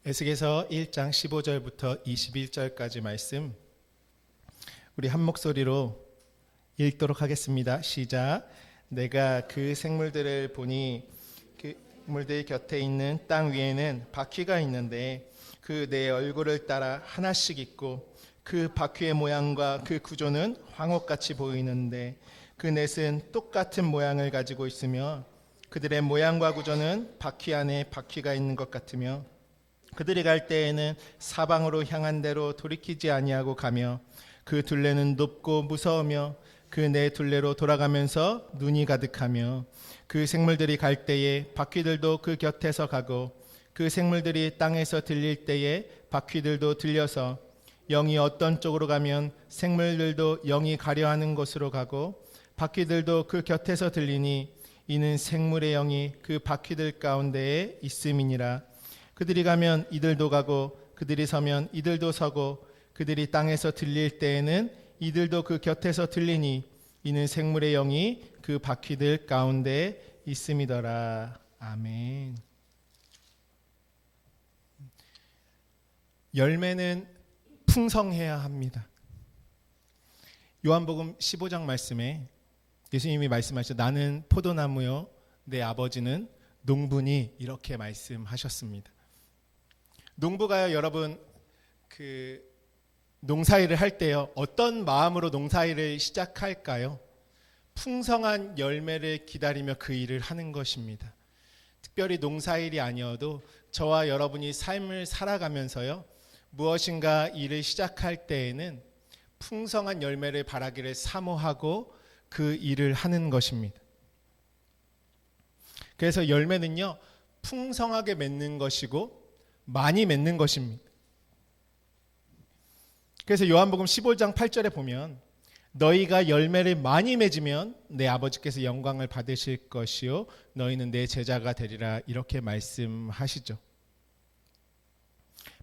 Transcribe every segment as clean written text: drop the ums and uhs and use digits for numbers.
에스겔서 1장 15절부터 21절까지 말씀 우리 한 목소리로 읽도록 하겠습니다. 시작. 내가 그 생물들을 보니 그 물들 곁에 있는 땅 위에는 바퀴가 있는데 그 내 얼굴을 따라 하나씩 있고 그 바퀴의 모양과 그 구조는 황옥같이 보이는데 그 넷은 똑같은 모양을 가지고 있으며 그들의 모양과 구조는 바퀴 안에 바퀴가 있는 것 같으며 그들이 갈 때에는 사방으로 향한 대로 돌이키지 아니하고 가며 그 둘레는 높고 무서우며 그 네 둘레로 돌아가면서 눈이 가득하며 그 생물들이 갈 때에 바퀴들도 그 곁에서 가고 그 생물들이 땅에서 들릴 때에 바퀴들도 들려서 영이 어떤 쪽으로 가면 생물들도 영이 가려하는 곳으로 가고 바퀴들도 그 곁에서 들리니 이는 생물의 영이 그 바퀴들 가운데에 있음이니라. 그들이 가면 이들도 가고 그들이 서면 이들도 서고 그들이 땅에서 들릴 때에는 이들도 그 곁에서 들리니 이는 생물의 영이 그 바퀴들 가운데에 있음이더라. 아멘. 열매는 풍성해야 합니다. 요한복음 15장 말씀에 예수님이 말씀하셨죠. 나는 포도나무요 내 아버지는 농부니 이렇게 말씀하셨습니다. 농부가요, 여러분 그 농사일을 할 때요 어떤 마음으로 농사일을 시작할까요? 풍성한 열매를 기다리며 그 일을 하는 것입니다. 특별히 농사일이 아니어도 저와 여러분이 삶을 살아가면서요 무엇인가 일을 시작할 때에는 풍성한 열매를 바라기를 사모하고 그 일을 하는 것입니다. 그래서 열매는요 풍성하게 맺는 것이고 많이 맺는 것입니다. 그래서 요한복음 15장 8절에 보면 너희가 열매를 많이 맺으면 내 아버지께서 영광을 받으실 것이요 너희는 내 제자가 되리라 이렇게 말씀하시죠.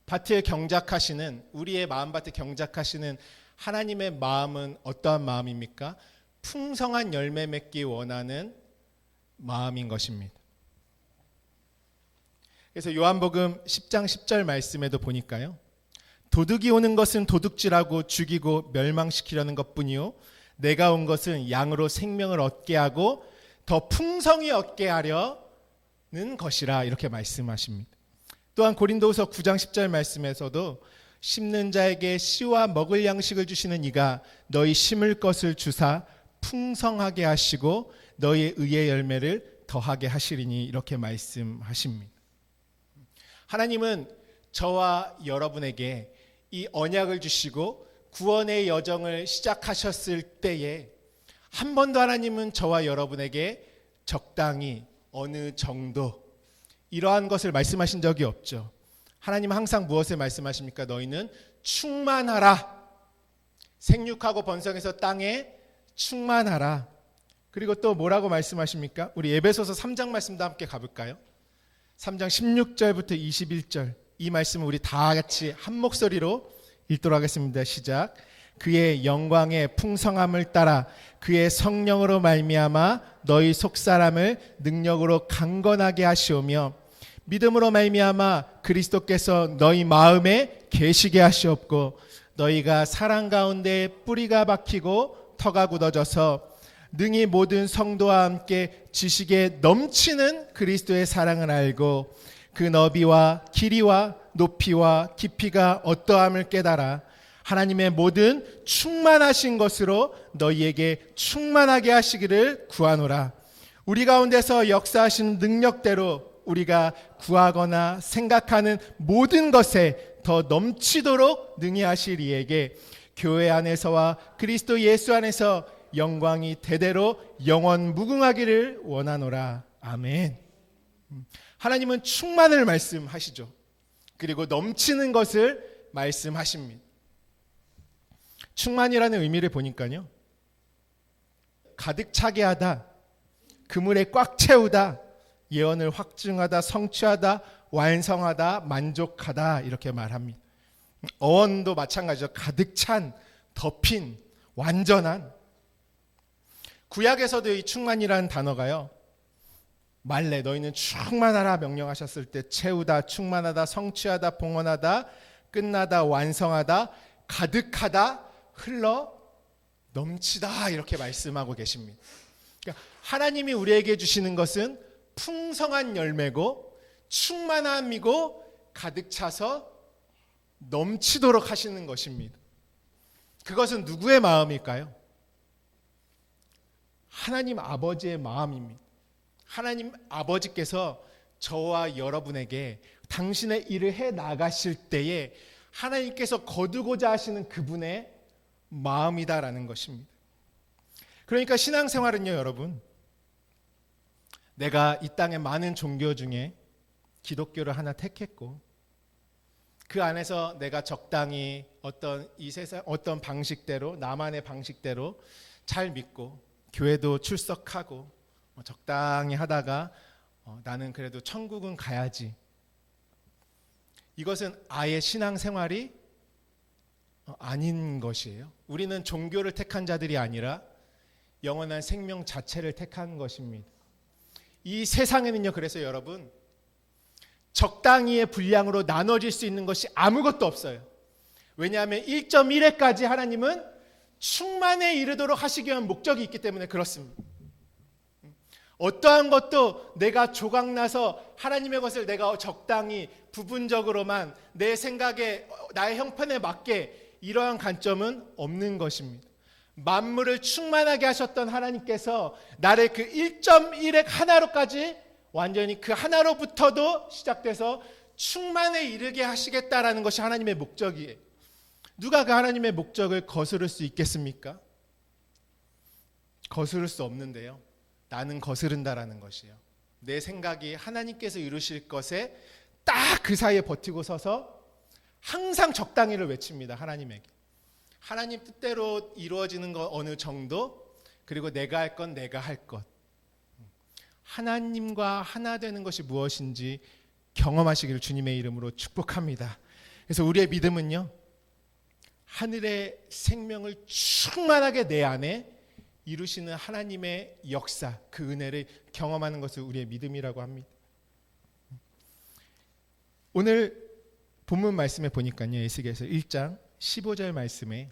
밭을 경작하시는 우리의 마음밭을 경작하시는 하나님의 마음은 어떠한 마음입니까? 풍성한 열매 맺기 원하는 마음인 것입니다. 그래서 요한복음 10장 10절 말씀에도 보니까요. 도둑이 오는 것은 도둑질하고 죽이고 멸망시키려는 것뿐이요 내가 온 것은 양으로 생명을 얻게 하고 더 풍성히 얻게 하려는 것이라 이렇게 말씀하십니다. 또한 고린도후서 9장 10절 말씀에서도 심는 자에게 씨와 먹을 양식을 주시는 이가 너희 심을 것을 주사 풍성하게 하시고 너희의 의의 열매를 더하게 하시리니 이렇게 말씀하십니다. 하나님은 저와 여러분에게 이 언약을 주시고 구원의 여정을 시작하셨을 때에 한 번도 하나님은 저와 여러분에게 적당히 어느 정도 이러한 것을 말씀하신 적이 없죠. 하나님은 항상 무엇을 말씀하십니까? 너희는 충만하라. 생육하고 번성해서 땅에 충만하라. 그리고 또 뭐라고 말씀하십니까? 우리 에베소서 3장 말씀도 함께 가볼까요? 3장 16절부터 21절 이 말씀을 우리 다 같이 한 목소리로 읽도록 하겠습니다. 시작. 그의 영광의 풍성함을 따라 그의 성령으로 말미암아 너희 속사람을 능력으로 강건하게 하시오며 믿음으로 말미암아 그리스도께서 너희 마음에 계시게 하시옵고 너희가 사랑 가운데 뿌리가 박히고 터가 굳어져서 능히 모든 성도와 함께 지식에 넘치는 그리스도의 사랑을 알고 그 너비와 길이와 높이와 깊이가 어떠함을 깨달아 하나님의 모든 충만하신 것으로 너희에게 충만하게 하시기를 구하노라. 우리 가운데서 역사하신 능력대로 우리가 구하거나 생각하는 모든 것에 더 넘치도록 능히 하실 이에게 교회 안에서와 그리스도 예수 안에서 영광이 대대로 영원 무궁하기를 원하노라. 아멘. 하나님은 충만을 말씀하시죠. 그리고 넘치는 것을 말씀하십니다. 충만이라는 의미를 보니까요. 가득 차게 하다, 그물에 꽉 채우다, 예언을 확증하다, 성취하다, 완성하다, 만족하다 이렇게 말합니다. 어원도 마찬가지죠. 가득 찬, 덮인, 완전한. 구약에서도 이 충만이라는 단어가요. 말래 너희는 충만하라 명령하셨을 때 채우다, 충만하다, 성취하다, 봉헌하다, 끝나다, 완성하다, 가득하다, 흘러 넘치다 이렇게 말씀하고 계십니다. 그러니까 하나님이 우리에게 주시는 것은 풍성한 열매고 충만함이고 가득 차서 넘치도록 하시는 것입니다. 그것은 누구의 마음일까요? 하나님 아버지의 마음입니다. 하나님 아버지께서 저와 여러분에게 당신의 일을 해 나가실 때에 하나님께서 거두고자 하시는 그분의 마음이다라는 것입니다. 그러니까 신앙생활은요, 여러분, 내가 이 땅의 많은 종교 중에 기독교를 하나 택했고 그 안에서 내가 적당히 이 세상 어떤 방식대로 나만의 방식대로 잘 믿고 교회도 출석하고 적당히 하다가 나는 그래도 천국은 가야지. 이것은 아예 신앙생활이 아닌 것이에요. 우리는 종교를 택한 자들이 아니라 영원한 생명 자체를 택한 것입니다. 이 세상에는요, 그래서 여러분, 적당히의 분량으로 나눠질 수 있는 것이 아무것도 없어요. 왜냐하면 1.1회까지 하나님은 충만에 이르도록 하시기 위한 목적이 있기 때문에 그렇습니다. 어떠한 것도 내가 조각나서 하나님의 것을 내가 적당히 부분적으로만 내 생각에 나의 형편에 맞게 이러한 관점은 없는 것입니다. 만물을 충만하게 하셨던 하나님께서 나를 그 1.1획 하나로까지 완전히 그 하나로부터도 시작돼서 충만에 이르게 하시겠다라는 것이 하나님의 목적이에요. 누가 그 하나님의 목적을 거스를 수 있겠습니까? 거스를 수 없는데요. 나는 거스른다라는 것이에요. 내 생각이 하나님께서 이루실 것에 딱 그 사이에 버티고 서서 항상 적당히를 외칩니다. 하나님에게. 하나님 뜻대로 이루어지는 것 어느 정도, 그리고 내가 할 건 내가 할 것. 하나님과 하나 되는 것이 무엇인지 경험하시기를 주님의 이름으로 축복합니다. 그래서 우리의 믿음은요, 하늘의 생명을 충만하게 내 안에 이루시는 하나님의 역사, 그 은혜를 경험하는 것을 우리의 믿음이라고 합니다. 오늘 본문 말씀에 보니까요, 에스겔서 1장 15절 말씀에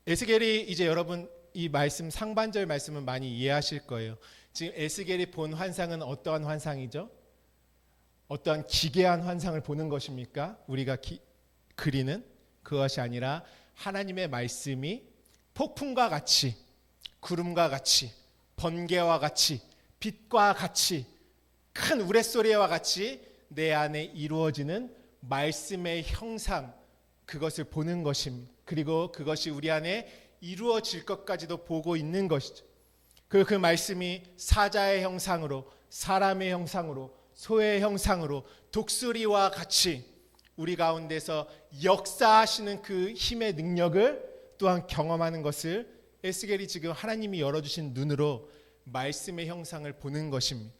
에스겔이 이제 여러분 이 말씀 상반절 말씀은 많이 이해하실 거예요. 지금 에스겔이 본 환상은 어떠한 환상이죠? 어떠한 기괴한 환상을 보는 것입니까? 우리가 그리는 그것이 아니라 하나님의 말씀이 폭풍과 같이, 구름과 같이, 번개와 같이, 빛과 같이, 큰 우레소리와 같이 내 안에 이루어지는 말씀의 형상, 그것을 보는 것입니다. 그리고 그것이 우리 안에 이루어질 것까지도 보고 있는 것이죠. 그 말씀이 사자의 형상으로, 사람의 형상으로, 소의 형상으로, 독수리와 같이 우리 가운데서 역사하시는 그 힘의 능력을 또한 경험하는 것을 에스겔이 지금 하나님이 열어주신 눈으로 말씀의 형상을 보는 것입니다.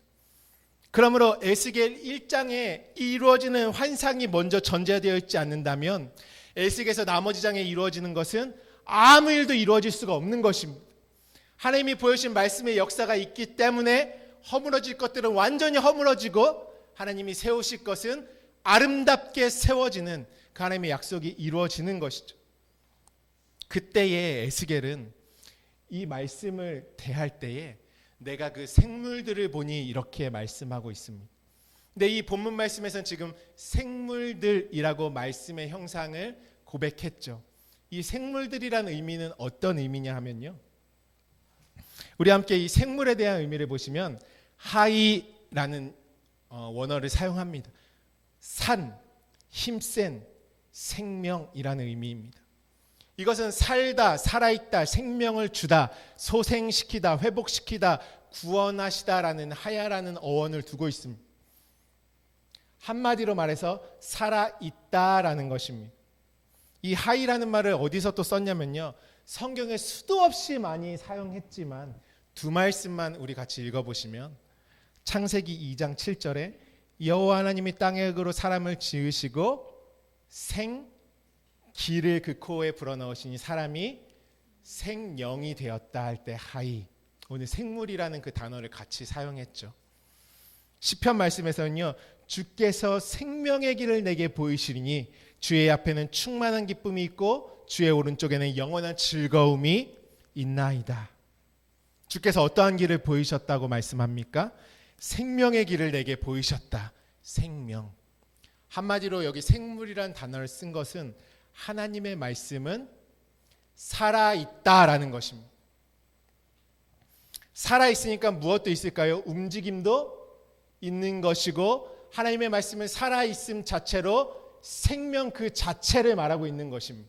그러므로 에스겔 1장에 이루어지는 환상이 먼저 전제되어 있지 않는다면 에스겔에서 나머지 장에 이루어지는 것은 아무 일도 이루어질 수가 없는 것입니다. 하나님이 보여주신 말씀의 역사가 있기 때문에 허물어질 것들은 완전히 허물어지고 하나님이 세우실 것은 아름답게 세워지는 그 하나님의 약속이 이루어지는 것이죠. 그때의 에스겔은 이 말씀을 대할 때에 내가 그 생물들을 보니 이렇게 말씀하고 있습니다. 근데 이 본문 말씀에서는 지금 생물들이라고 말씀의 형상을 고백했죠. 이 생물들이라는 의미는 어떤 의미냐 하면요, 우리 함께 이 생물에 대한 의미를 보시면 하이라는 원어를 사용합니다. 산, 힘센, 생명이라는 의미입니다. 이것은 살다, 살아있다, 생명을 주다, 소생시키다, 회복시키다, 구원하시다라는 하야라는 어원을 두고 있습니다. 한마디로 말해서 살아있다라는 것입니다. 이 하이라는 말을 어디서 또 썼냐면요, 성경에 수도 없이 많이 사용했지만 두 말씀만 우리 같이 읽어보시면 창세기 2장 7절에 여호와 하나님이 땅의 흙으로 사람을 지으시고 기를 그 코에 불어넣으시니 사람이 생령이 되었다 할 때 하이. 오늘 생물이라는 그 단어를 같이 사용했죠. 시편 말씀에서는요, 주께서 생명의 길을 내게 보이시리니 주의 앞에는 충만한 기쁨이 있고 주의 오른쪽에는 영원한 즐거움이 있나이다. 주께서 어떠한 길을 보이셨다고 말씀합니까? 생명의 길을 내게 보이셨다. 생명. 한마디로 여기 생물이라는 단어를 쓴 것은 하나님의 말씀은 살아있다라는 것입니다. 살아있으니까 무엇도 있을까요? 움직임도 있는 것이고 하나님의 말씀은 살아있음 자체로 생명 그 자체를 말하고 있는 것입니다.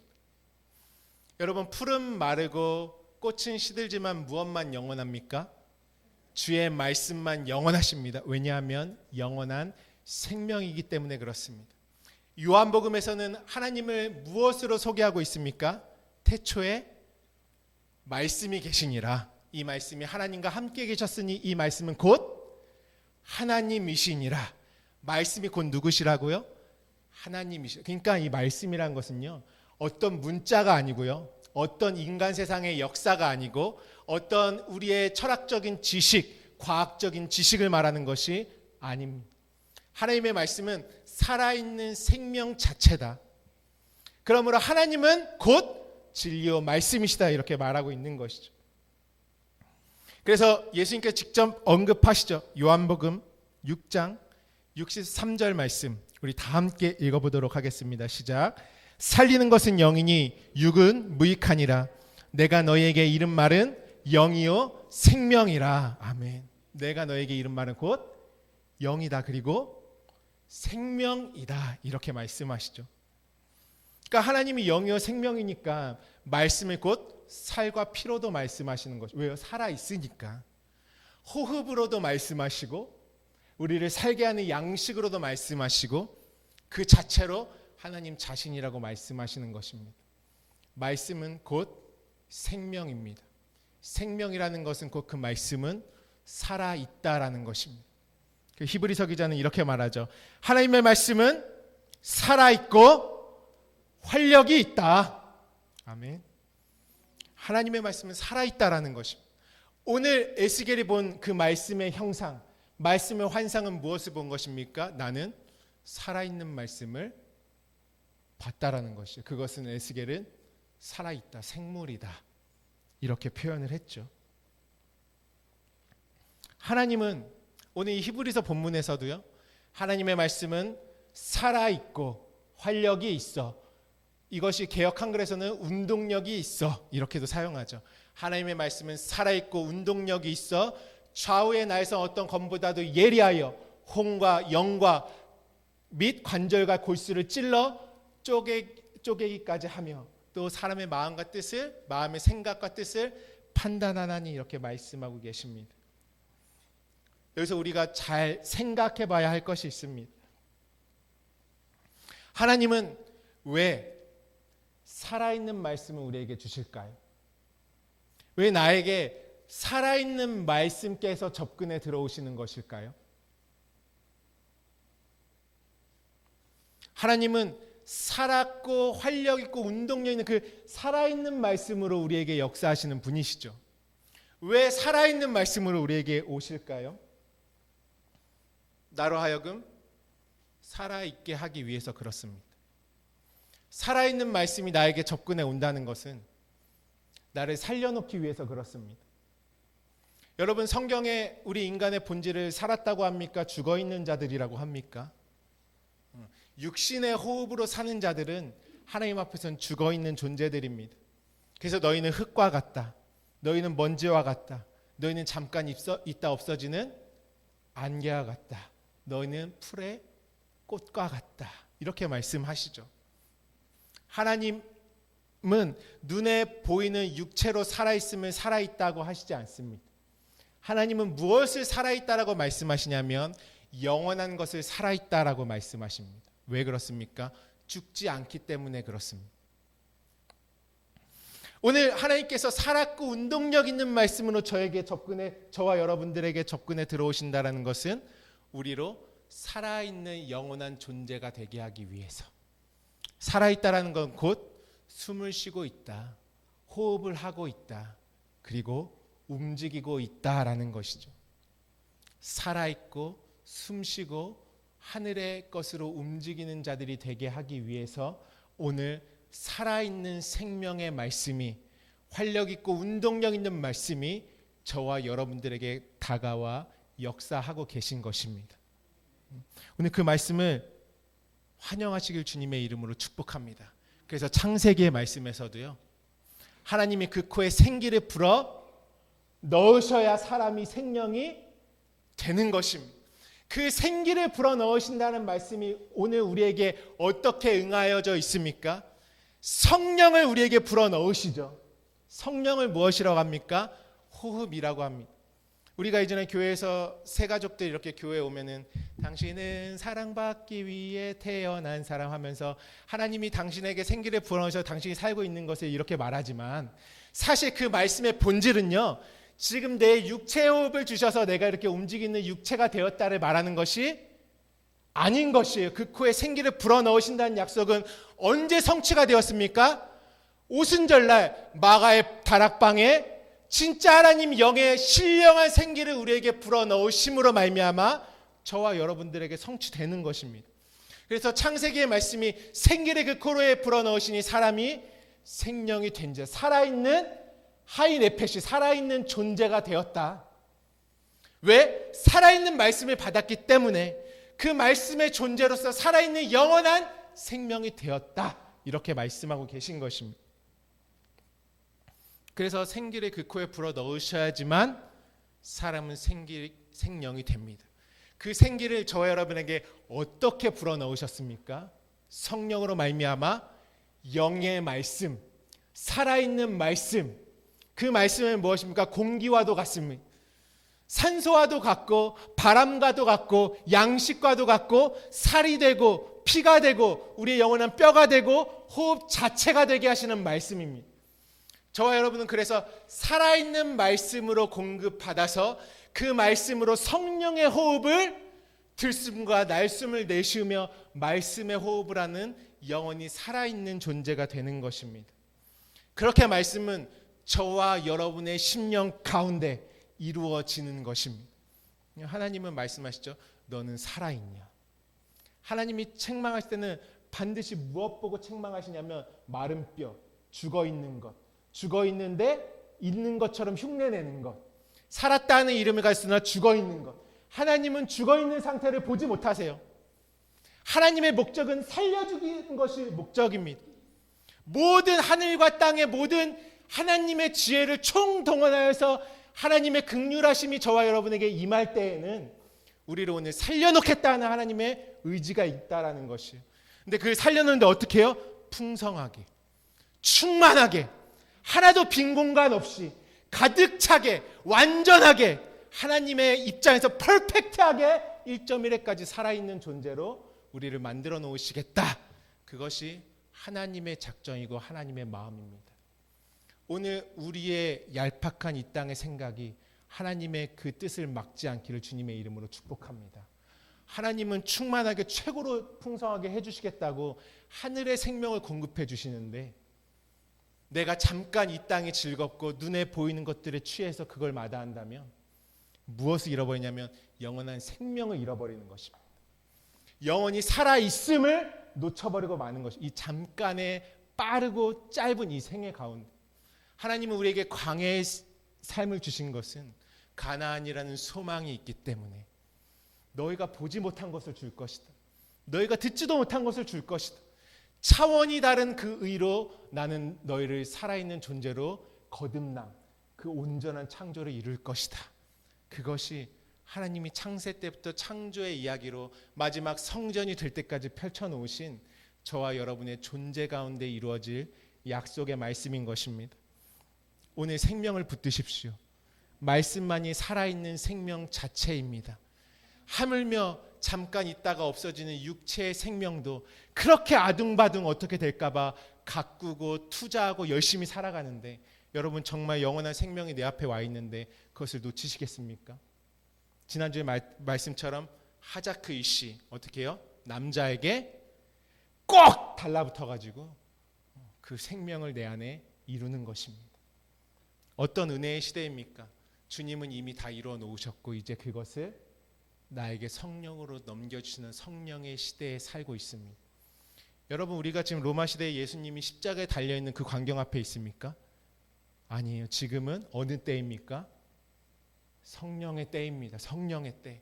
여러분, 풀은 마르고 꽃은 시들지만 무엇만 영원합니까? 주의 말씀만 영원하십니다. 왜냐하면 영원한 생명이기 때문에 그렇습니다. 요한복음에서는 하나님을 무엇으로 소개하고 있습니까? 태초에 말씀이 계시니라. 이 말씀이 하나님과 함께 계셨으니 이 말씀은 곧 하나님이시니라. 말씀이 곧 누구시라고요? 하나님이시. 그러니까 이 말씀이란 것은요, 어떤 문자가 아니고요, 어떤 인간 세상의 역사가 아니고 어떤 우리의 철학적인 지식, 과학적인 지식을 말하는 것이 아닙니다. 하나님의 말씀은 살아있는 생명 자체다. 그러므로 하나님은 곧 진리요 말씀이시다, 이렇게 말하고 있는 것이죠. 그래서 예수님께서 직접 언급하시죠. 요한복음 6장 63절 말씀, 우리 다 함께 읽어보도록 하겠습니다. 시작. 살리는 것은 영이니 육은 무익하니라. 내가 너희에게 이른 말은 영이요 생명이라. 아멘. 내가 너희에게 이른 말은 곧 영이다, 그리고 생명이다, 이렇게 말씀하시죠. 그러니까 하나님이 영이요 생명이니까 말씀을 곧 살과 피로도 말씀하시는 것이죠. 왜요? 살아있으니까. 호흡으로도 말씀하시고 우리를 살게 하는 양식으로도 말씀하시고 그 자체로 하나님 자신이라고 말씀하시는 것입니다. 말씀은 곧 생명입니다. 생명이라는 것은 곧 그 말씀은 살아있다라는 것입니다. 히브리서 기자는 이렇게 말하죠. 하나님의 말씀은 살아있고 활력이 있다. 아멘. 하나님의 말씀은 살아있다라는 것입니다. 오늘 에스겔이 본 그 말씀의 형상, 말씀의 환상은 무엇을 본 것입니까? 나는 살아있는 말씀을 봤다라는 것이죠. 그것은 에스겔은 살아있다, 생물이다, 이렇게 표현을 했죠. 하나님은 오늘 이 히브리서 본문에서도요, 하나님의 말씀은 살아있고 활력이 있어. 이것이 개역 한글에서는 운동력이 있어, 이렇게도 사용하죠. 하나님의 말씀은 살아있고 운동력이 있어 좌우의 날선 어떤 검보다도 예리하여 혼과 영과 및 관절과 골수를 찔러 쪼개기까지 하며 또 사람의 마음과 뜻을, 마음의 생각과 뜻을 판단하나니, 이렇게 말씀하고 계십니다. 여기서 우리가 잘 생각해 봐야 할 것이 있습니다. 하나님은 왜 살아있는 말씀을 우리에게 주실까요? 왜 나에게 살아있는 말씀께서 접근해 들어오시는 것일까요? 하나님은 살았고 활력 있고 운동력 있는 그 살아있는 말씀으로 우리에게 역사하시는 분이시죠. 왜 살아있는 말씀으로 우리에게 오실까요? 나로 하여금 살아있게 하기 위해서 그렇습니다. 살아있는 말씀이 나에게 접근해 온다는 것은 나를 살려놓기 위해서 그렇습니다. 여러분, 성경에 우리 인간의 본질을 살았다고 합니까? 죽어있는 자들이라고 합니까? 육신의 호흡으로 사는 자들은 하나님 앞에서는 죽어있는 존재들입니다. 그래서 너희는 흙과 같다, 너희는 먼지와 같다, 너희는 잠깐 있다 없어지는 안개와 같다, 너희는 풀의 꽃과 같다, 이렇게 말씀하시죠. 하나님은 눈에 보이는 육체로 살아있음을 살아있다고 하시지 않습니다. 하나님은 무엇을 살아있다라고 말씀하시냐면 영원한 것을 살아있다라고 말씀하십니다. 왜 그렇습니까? 죽지 않기 때문에 그렇습니다. 오늘 하나님께서 살았고 운동력 있는 말씀으로 저와 여러분들에게 접근해 들어오신다라는 것은 우리로 살아있는 영원한 존재가 되게 하기 위해서. 살아있다라는 건 곧 숨을 쉬고 있다, 호흡을 하고 있다, 그리고 움직이고 있다라는 것이죠. 살아있고 숨쉬고 하늘의 것으로 움직이는 자들이 되게 하기 위해서 오늘 살아있는 생명의 말씀이, 활력 있고 운동력 있는 말씀이 저와 여러분들에게 다가와 역사하고 계신 것입니다. 오늘 그 말씀을 환영하시길 주님의 이름으로 축복합니다. 그래서 창세기의 말씀에서도요, 하나님이 그 코에 생기를 불어 넣으셔야 사람이 생명이 되는 것입니다. 그 생기를 불어 넣으신다는 말씀이 오늘 우리에게 어떻게 응하여져 있습니까? 성령을 우리에게 불어 넣으시죠. 성령을 무엇이라고 합니까? 호흡이라고 합니다. 우리가 이전에 교회에서 새 가족들 이렇게 교회에 오면은 당신은 사랑받기 위해 태어난 사람 하면서 하나님이 당신에게 생기를 불어넣으셔서 당신이 살고 있는 것을 이렇게 말하지만, 사실 그 말씀의 본질은요, 지금 내 육체 호흡을 주셔서 내가 이렇게 움직이는 육체가 되었다를 말하는 것이 아닌 것이에요. 그 코에 생기를 불어넣으신다는 약속은 언제 성취가 되었습니까? 오순절날 마가의 다락방에 진짜 하나님 영의 신령한 생기를 우리에게 불어넣으심으로 말미암아 저와 여러분들에게 성취되는 것입니다. 그래서 창세기의 말씀이 생기를 그 코로에 불어넣으시니 사람이 생명이 된 자, 살아있는 하이네펫이 살아있는 존재가 되었다. 왜? 살아있는 말씀을 받았기 때문에 그 말씀의 존재로서 살아있는 영원한 생명이 되었다. 이렇게 말씀하고 계신 것입니다. 그래서 생기를 그 코에 불어 넣으셔야지만 사람은 생명이 됩니다. 그 생기를 저와 여러분에게 어떻게 불어 넣으셨습니까? 성령으로 말미암아 영의 말씀, 살아있는 말씀. 그 말씀은 무엇입니까? 공기와도 같습니다. 산소와도 같고 바람과도 같고 양식과도 같고 살이 되고 피가 되고 우리의 영원한 뼈가 되고 호흡 자체가 되게 하시는 말씀입니다. 저와 여러분은 그래서 살아있는 말씀으로 공급받아서 그 말씀으로 성령의 호흡을 들숨과 날숨을 내쉬며 말씀의 호흡을 하는 영원히 살아있는 존재가 되는 것입니다. 그렇게 말씀은 저와 여러분의 심령 가운데 이루어지는 것입니다. 하나님은 말씀하시죠. 너는 살아있냐. 하나님이 책망하실 때는 반드시 무엇 보고 책망하시냐면 마른 뼈, 죽어있는 것, 죽어있는데 있는 것처럼 흉내내는 것, 살았다는 이름을 가졌으나 죽어있는 것. 하나님은 죽어있는 상태를 보지 못하세요. 하나님의 목적은 살려주는 것이 목적입니다. 모든 하늘과 땅의 모든 하나님의 지혜를 총동원하여서 하나님의 긍휼하심이 저와 여러분에게 임할 때에는 우리를 오늘 살려놓겠다는 하나님의 의지가 있다라는 것이에요. 근데 그걸 살려놓는데 어떻게 해요? 풍성하게, 충만하게, 하나도 빈 공간 없이 가득 차게, 완전하게 하나님의 입장에서 퍼펙트하게 1.1회까지 살아있는 존재로 우리를 만들어 놓으시겠다. 그것이 하나님의 작정이고 하나님의 마음입니다. 오늘 우리의 얄팍한 이 땅의 생각이 하나님의 그 뜻을 막지 않기를 주님의 이름으로 축복합니다. 하나님은 충만하게 최고로 풍성하게 해주시겠다고 하늘의 생명을 공급해 주시는데, 내가 잠깐 이 땅이 즐겁고 눈에 보이는 것들에 취해서 그걸 마다한다면 무엇을 잃어버리냐면 영원한 생명을 잃어버리는 것입니다. 영원히 살아있음을 놓쳐버리고 마는 것입니다. 이 잠깐의 빠르고 짧은 이 생애 가운데 하나님은 우리에게 광야의 삶을 주신 것은 가나안이라는 소망이 있기 때문에 너희가 보지 못한 것을 줄 것이다. 너희가 듣지도 못한 것을 줄 것이다. 차원이 다른 그 의로 나는 너희를 살아있는 존재로 거듭남, 그 온전한 창조를 이룰 것이다. 그것이 하나님이 창세 때부터 창조의 이야기로 마지막 성전이 될 때까지 펼쳐놓으신 저와 여러분의 존재 가운데 이루어질 약속의 말씀인 것입니다. 오늘 생명을 붙드십시오. 말씀만이 살아있는 생명 자체입니다. 하물며 잠깐 있다가 없어지는 육체의 생명도 그렇게 아둥바둥 어떻게 될까봐 가꾸고 투자하고 열심히 살아가는데, 여러분 정말 영원한 생명이 내 앞에 와 있는데 그것을 놓치시겠습니까? 지난주에 말씀처럼 하자크 이씨 어떻게 해요? 남자에게 꼭 달라붙어가지고 그 생명을 내 안에 이루는 것입니다. 어떤 은혜의 시대입니까? 주님은 이미 다 이루어 놓으셨고 이제 그것을 나에게 성령으로 넘겨주시는 성령의 시대에 살고 있습니다. 여러분, 우리가 지금 로마 시대에 예수님이 십자가에 달려있는 그 광경 앞에 있습니까? 아니에요. 지금은 어느 때입니까? 성령의 때입니다. 성령의 때.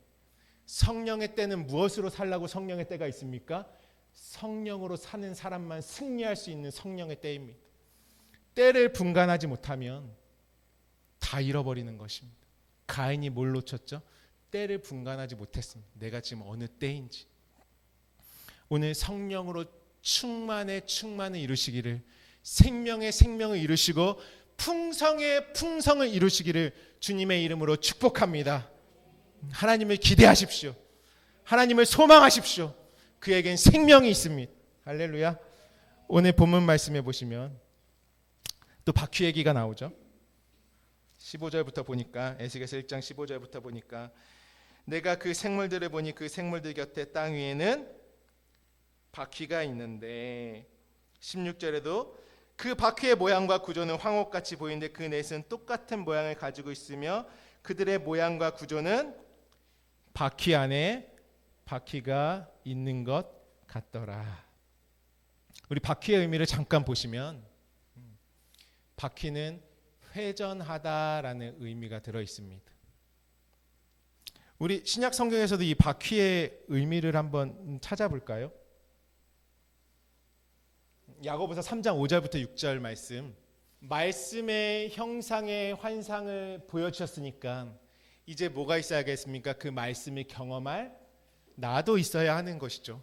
성령의 때는 무엇으로 살라고 성령의 때가 있습니까? 성령으로 사는 사람만 승리할 수 있는 성령의 때입니다. 때를 분간하지 못하면 다 잃어버리는 것입니다. 가인이 뭘 놓쳤죠? 때를 분간하지 못했습니다. 내가 지금 어느 때인지. 오늘 성령으로 충만의 충만을 이루시기를, 생명의 생명을 이루시고 풍성의 풍성을 이루시기를 주님의 이름으로 축복합니다. 하나님을 기대하십시오. 하나님을 소망하십시오. 그에겐 생명이 있습니다. 할렐루야. 오늘 본문 말씀해 보시면 또 바퀴 얘기가 나오죠. 15절부터 보니까, 에스겔서 1장 15절부터 보니까, 내가 그 생물들을 보니 그 생물들 곁에 땅 위에는 바퀴가 있는데, 16절에도 그 바퀴의 모양과 구조는 황옥같이 보이는데 그 넷은 똑같은 모양을 가지고 있으며 그들의 모양과 구조는 바퀴 안에 바퀴가 있는 것 같더라. 우리 바퀴의 의미를 잠깐 보시면, 바퀴는 회전하다라는 의미가 들어 있습니다. 우리 신약 성경에서도 이 바퀴의 의미를 한번 찾아볼까요? 야고보서 3장 5절부터 6절 말씀. 말씀의 형상의 환상을 보여주셨으니까 이제 뭐가 있어야겠습니까? 그 말씀을 경험할 나도 있어야 하는 것이죠.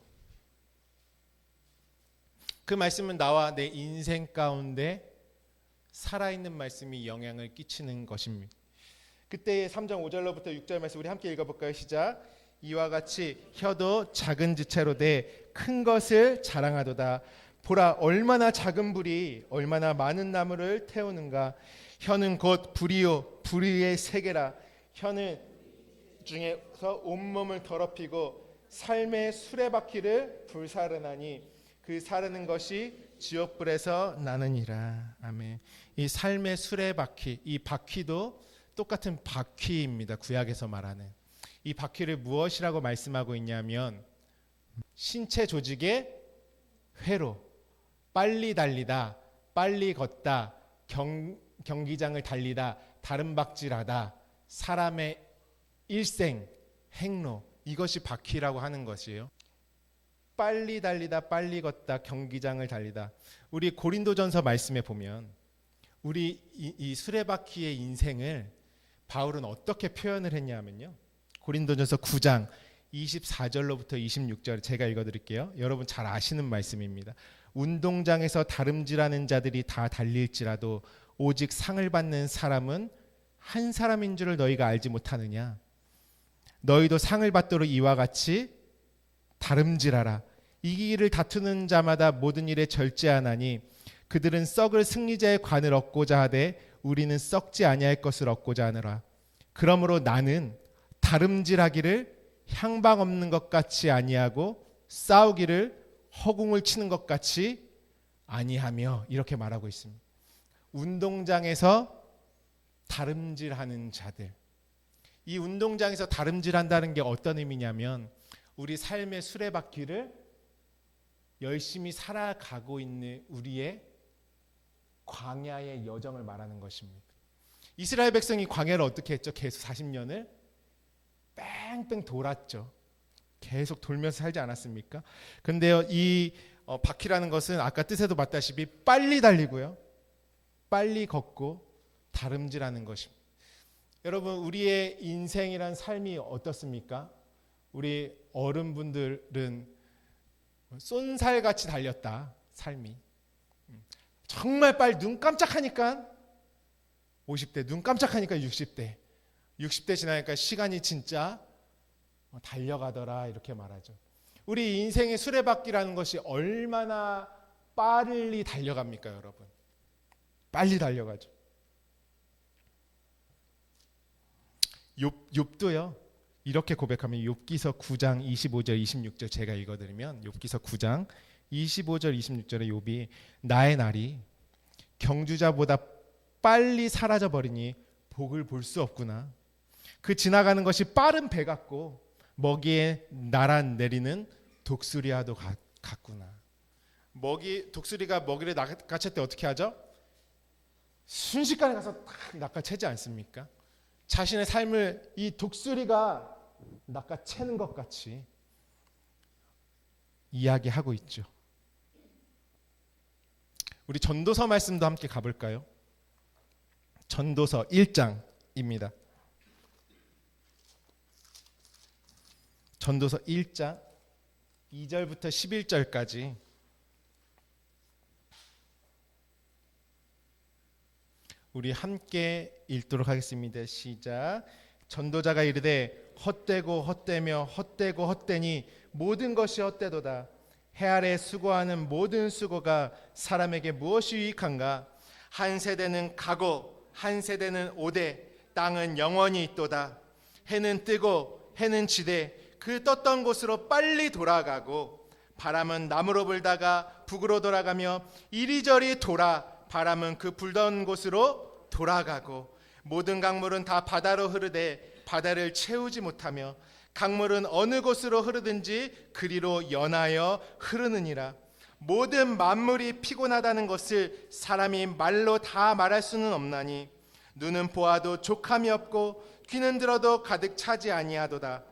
그 말씀은 나와 내 인생 가운데 살아있는 말씀이 영향을 끼치는 것입니다. 그때 3장 5절로부터 6절 말씀 우리 함께 읽어볼까요? 시작. 이와 같이 혀도 작은 지체로 돼 큰 것을 자랑하도다. 보라, 얼마나 작은 불이 얼마나 많은 나무를 태우는가. 혀는 곧 불이요 불의의 세계라. 혀는 중에서 온몸을 더럽히고 삶의 수레바퀴를 불사르나니 그 사르는 것이 지옥불에서 나느니라. 아멘. 이 삶의 수레바퀴, 이 바퀴도 똑같은 바퀴입니다. 구약에서 말하는 이 바퀴를 무엇이라고 말씀하고 있냐면 신체 조직의 회로, 빨리 달리다, 빨리 걷다, 경기장을 달리다, 다름박질하다, 사람의 일생, 행로, 이것이 바퀴라고 하는 것이에요. 빨리 달리다, 빨리 걷다, 경기장을 달리다. 우리 고린도전서 말씀에 보면 우리 이 수레바퀴의 인생을 바울은 어떻게 표현을 했냐면요. 고린도전서 9장 24절로부터 26절 제가 읽어드릴게요. 여러분 잘 아시는 말씀입니다. 운동장에서 다름질하는 자들이 다 달릴지라도 오직 상을 받는 사람은 한 사람인 줄을 너희가 알지 못하느냐. 너희도 상을 받도록 이와 같이 다름질하라. 이기기를 다투는 자마다 모든 일에 절제하나니 그들은 썩을 승리자의 관을 얻고자 하되 우리는 썩지 아니할 것을 얻고자 하느라. 그러므로 나는 다름질하기를 향방 없는 것 같이 아니하고 싸우기를 허공을 치는 것 같이 아니하며, 이렇게 말하고 있습니다. 운동장에서 다름질하는 자들, 이 운동장에서 다름질한다는 게 어떤 의미냐면 우리 삶의 수레바퀴를 열심히 살아가고 있는 우리의 광야의 여정을 말하는 것입니다. 이스라엘 백성이 광야를 어떻게 했죠? 계속 40년을 뺑뺑 돌았죠. 계속 돌면서 살지 않았습니까? 근데요, 이 바퀴라는 것은 아까 뜻에도 봤다시피 빨리 달리고요, 빨리 걷고 다름질하는 것입니다. 여러분, 우리의 인생이란 삶이 어떻습니까? 우리 어른분들은 쏜살같이 달렸다. 삶이 정말 빨리, 눈 깜짝하니까 50대, 눈 깜짝하니까 60대 지나니까 시간이 진짜 달려가더라, 이렇게 말하죠. 우리 인생의 수레바퀴라는 것이 얼마나 빨리 달려갑니까, 여러분? 빨리 달려가죠. 욥도요, 이렇게 고백하면 욥기서 9장 25절 26절 제가 읽어드리면, 욥기서 9장 25절 26절에 욥이 나의 날이 경주자보다 빨리 사라져버리니 복을 볼 수 없구나. 그 지나가는 것이 빠른 배 같고 먹이에 날아 내리는 독수리와도 같구나. 독수리가 먹이를 낚아챌 때 어떻게 하죠? 순식간에 가서 딱 낚아채지 않습니까? 자신의 삶을 이 독수리가 낚아채는 것 같이 이야기하고 있죠. 우리 전도서 말씀도 함께 가볼까요? 전도서 1장입니다. 전도서 1장 2절부터 11절까지 우리 함께 읽도록 하겠습니다. 시작. 전도자가 이르되 헛되고 헛되며 헛되고 헛되니 모든 것이 헛되도다. 해 아래 수고하는 모든 수고가 사람에게 무엇이 유익한가? 한 세대는 가고 한 세대는 오되 땅은 영원히 있도다. 해는 뜨고 해는 지되 그 떴던 곳으로 빨리 돌아가고 바람은 남으로 불다가 북으로 돌아가며 이리저리 돌아 바람은 그 불던 곳으로 돌아가고 모든 강물은 다 바다로 흐르되 바다를 채우지 못하며 강물은 어느 곳으로 흐르든지 그리로 연하여 흐르느니라. 모든 만물이 피곤하다는 것을 사람이 말로 다 말할 수는 없나니 눈은 보아도 족함이 없고 귀는 들어도 가득 차지 아니하도다.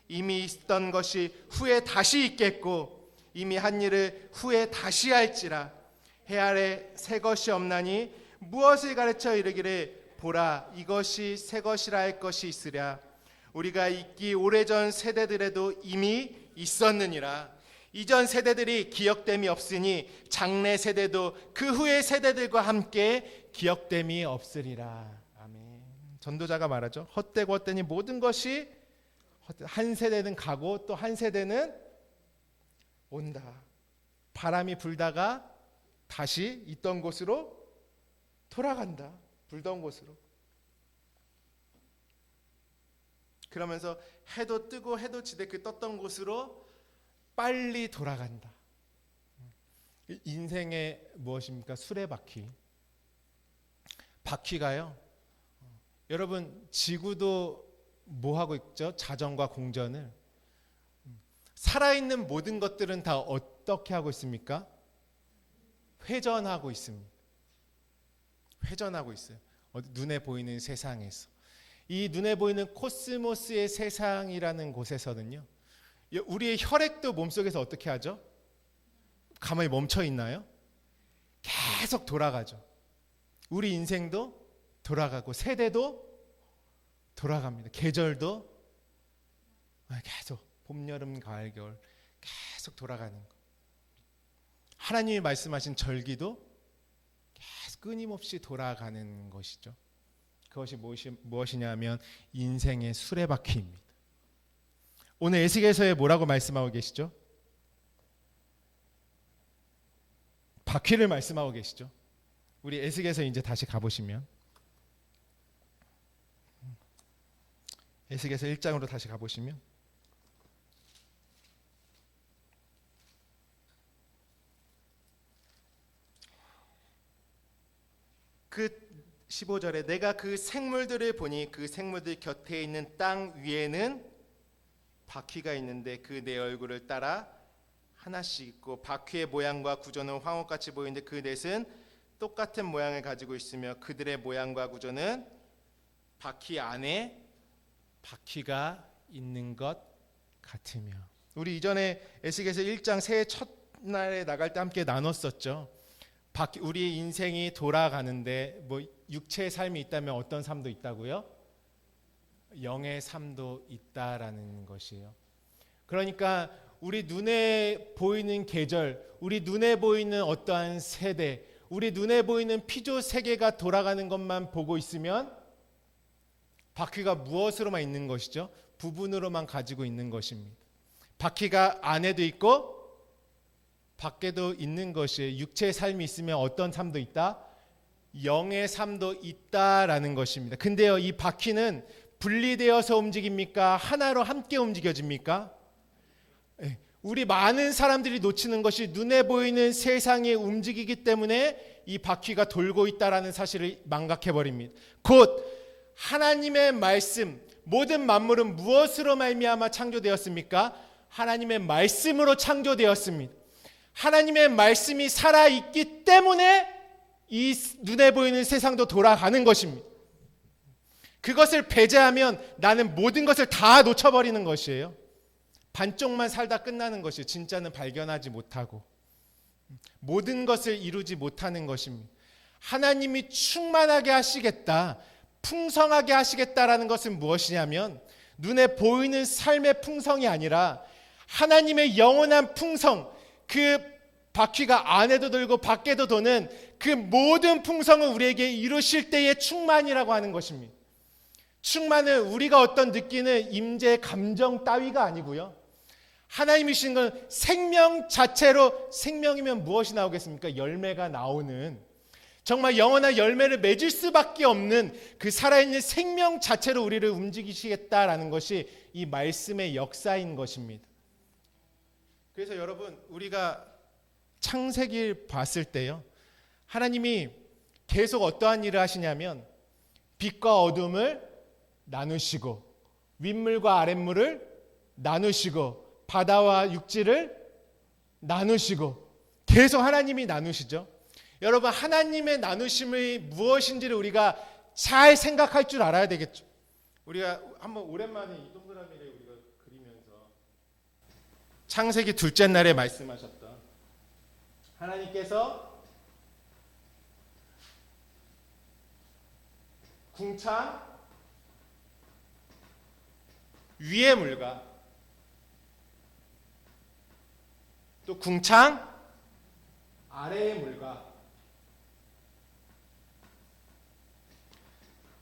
이미 있던 것이 후에 다시 있겠고 이미 한 일을 후에 다시 할지라. 해 아래 새 것이 없나니 무엇을 가르쳐 이르기를 보라 이것이 새 것이라 할 것이 있으랴. 우리가 있기 오래전 세대들에도 이미 있었느니라. 이전 세대들이 기억됨이 없으니 장래 세대도 그 후의 세대들과 함께 기억됨이 없으리라. 아멘. 전도자가 말하죠. 헛되고 헛되니 모든 것이 한 세대는 가고 또 한 세대는 온다. 바람이 불다가 다시 있던 곳으로 돌아간다. 불던 곳으로. 그러면서 해도 뜨고 해도 지되 그 떴던 곳으로 빨리 돌아간다. 인생의 무엇입니까? 수레바퀴. 바퀴가요. 여러분 지구도 뭐 하고 있죠? 자전과 공전을. 살아있는 모든 것들은 다 어떻게 하고 있습니까? 회전하고 있습니다. 회전하고 있어요. 눈에 보이는 세상에서. 이 눈에 보이는 코스모스의 세상이라는 곳에서는요. 우리의 혈액도 몸속에서 어떻게 하죠? 가만히 멈춰 있나요? 계속 돌아가죠. 우리 인생도 돌아가고 세대도 돌아갑니다. 계절도 계속 봄, 여름, 가을, 겨울 계속 돌아가는 거. 하나님이 말씀하신 절기도 계속 끊임없이 돌아가는 것이죠. 그것이 무엇이냐면 인생의 수레바퀴입니다. 오늘 에스겔서에 뭐라고 말씀하고 계시죠? 바퀴를 말씀하고 계시죠. 우리 에스겔서 이제 다시 가보시면 에스겔서 1장으로 다시 가보시면 그 15절에 내가 그 생물들을 보니 그 생물들 곁에 있는 땅 위에는 바퀴가 있는데 그 네 얼굴을 따라 하나씩 있고 바퀴의 모양과 구조는 황홀같이 보이는데 그 넷은 똑같은 모양을 가지고 있으며 그들의 모양과 구조는 바퀴 안에 바퀴가 있는 것 같으며. 우리 이전에 에스겔서 1장 새해 첫날에 나갈 때 함께 나눴었죠. 우리 인생이 돌아가는데 뭐 육체의 삶이 있다면 어떤 삶도 있다고요? 영의 삶도 있다라는 것이에요. 그러니까 우리 눈에 보이는 계절, 우리 눈에 보이는 어떠한 세대, 우리 눈에 보이는 피조 세계가 돌아가는 것만 보고 있으면 바퀴가 무엇으로만 있는 것이죠? 부분으로만 가지고 있는 것입니다. 바퀴가 안에도 있고 밖에도 있는 것이에요. 육체의 삶이 있으면 어떤 삶도 있다? 영의 삶도 있다라는 것입니다. 근데요, 이 바퀴는 분리되어서 움직입니까? 하나로 함께 움직여집니까? 우리 많은 사람들이 놓치는 것이 눈에 보이는 세상이 움직이기 때문에 이 바퀴가 돌고 있다라는 사실을 망각해버립니다. 곧 하나님의 말씀, 모든 만물은 무엇으로 말미암아 창조되었습니까? 하나님의 말씀으로 창조되었습니다. 하나님의 말씀이 살아있기 때문에 이 눈에 보이는 세상도 돌아가는 것입니다. 그것을 배제하면 나는 모든 것을 다 놓쳐버리는 것이에요. 반쪽만 살다 끝나는 것이에요. 진짜는 발견하지 못하고 모든 것을 이루지 못하는 것입니다. 하나님이 충만하게 하시겠다, 풍성하게 하시겠다라는 것은 무엇이냐면 눈에 보이는 삶의 풍성이 아니라 하나님의 영원한 풍성, 그 바퀴가 안에도 돌고 밖에도 도는 그 모든 풍성을 우리에게 이루실 때의 충만이라고 하는 것입니다. 충만은 우리가 어떤 느끼는 임재의 감정 따위가 아니고요. 하나님이 주신 건 생명 자체로, 생명이면 무엇이 나오겠습니까? 열매가 나오는, 정말 영원한 열매를 맺을 수밖에 없는 그 살아있는 생명 자체로 우리를 움직이시겠다라는 것이 이 말씀의 역사인 것입니다. 그래서 여러분, 우리가 창세기를 봤을 때요, 하나님이 계속 어떠한 일을 하시냐면 빛과 어둠을 나누시고 윗물과 아랫물을 나누시고 바다와 육지를 나누시고 계속 하나님이 나누시죠. 여러분, 하나님의 나누심이 무엇인지를 우리가 잘 생각할 줄 알아야 되겠죠. 우리가 한번 오랜만에 이 동그라미를 우리가 그리면서 창세기 둘째 날에 말씀하셨던 하나님께서 궁창 위의 물과 또 궁창 아래의 물과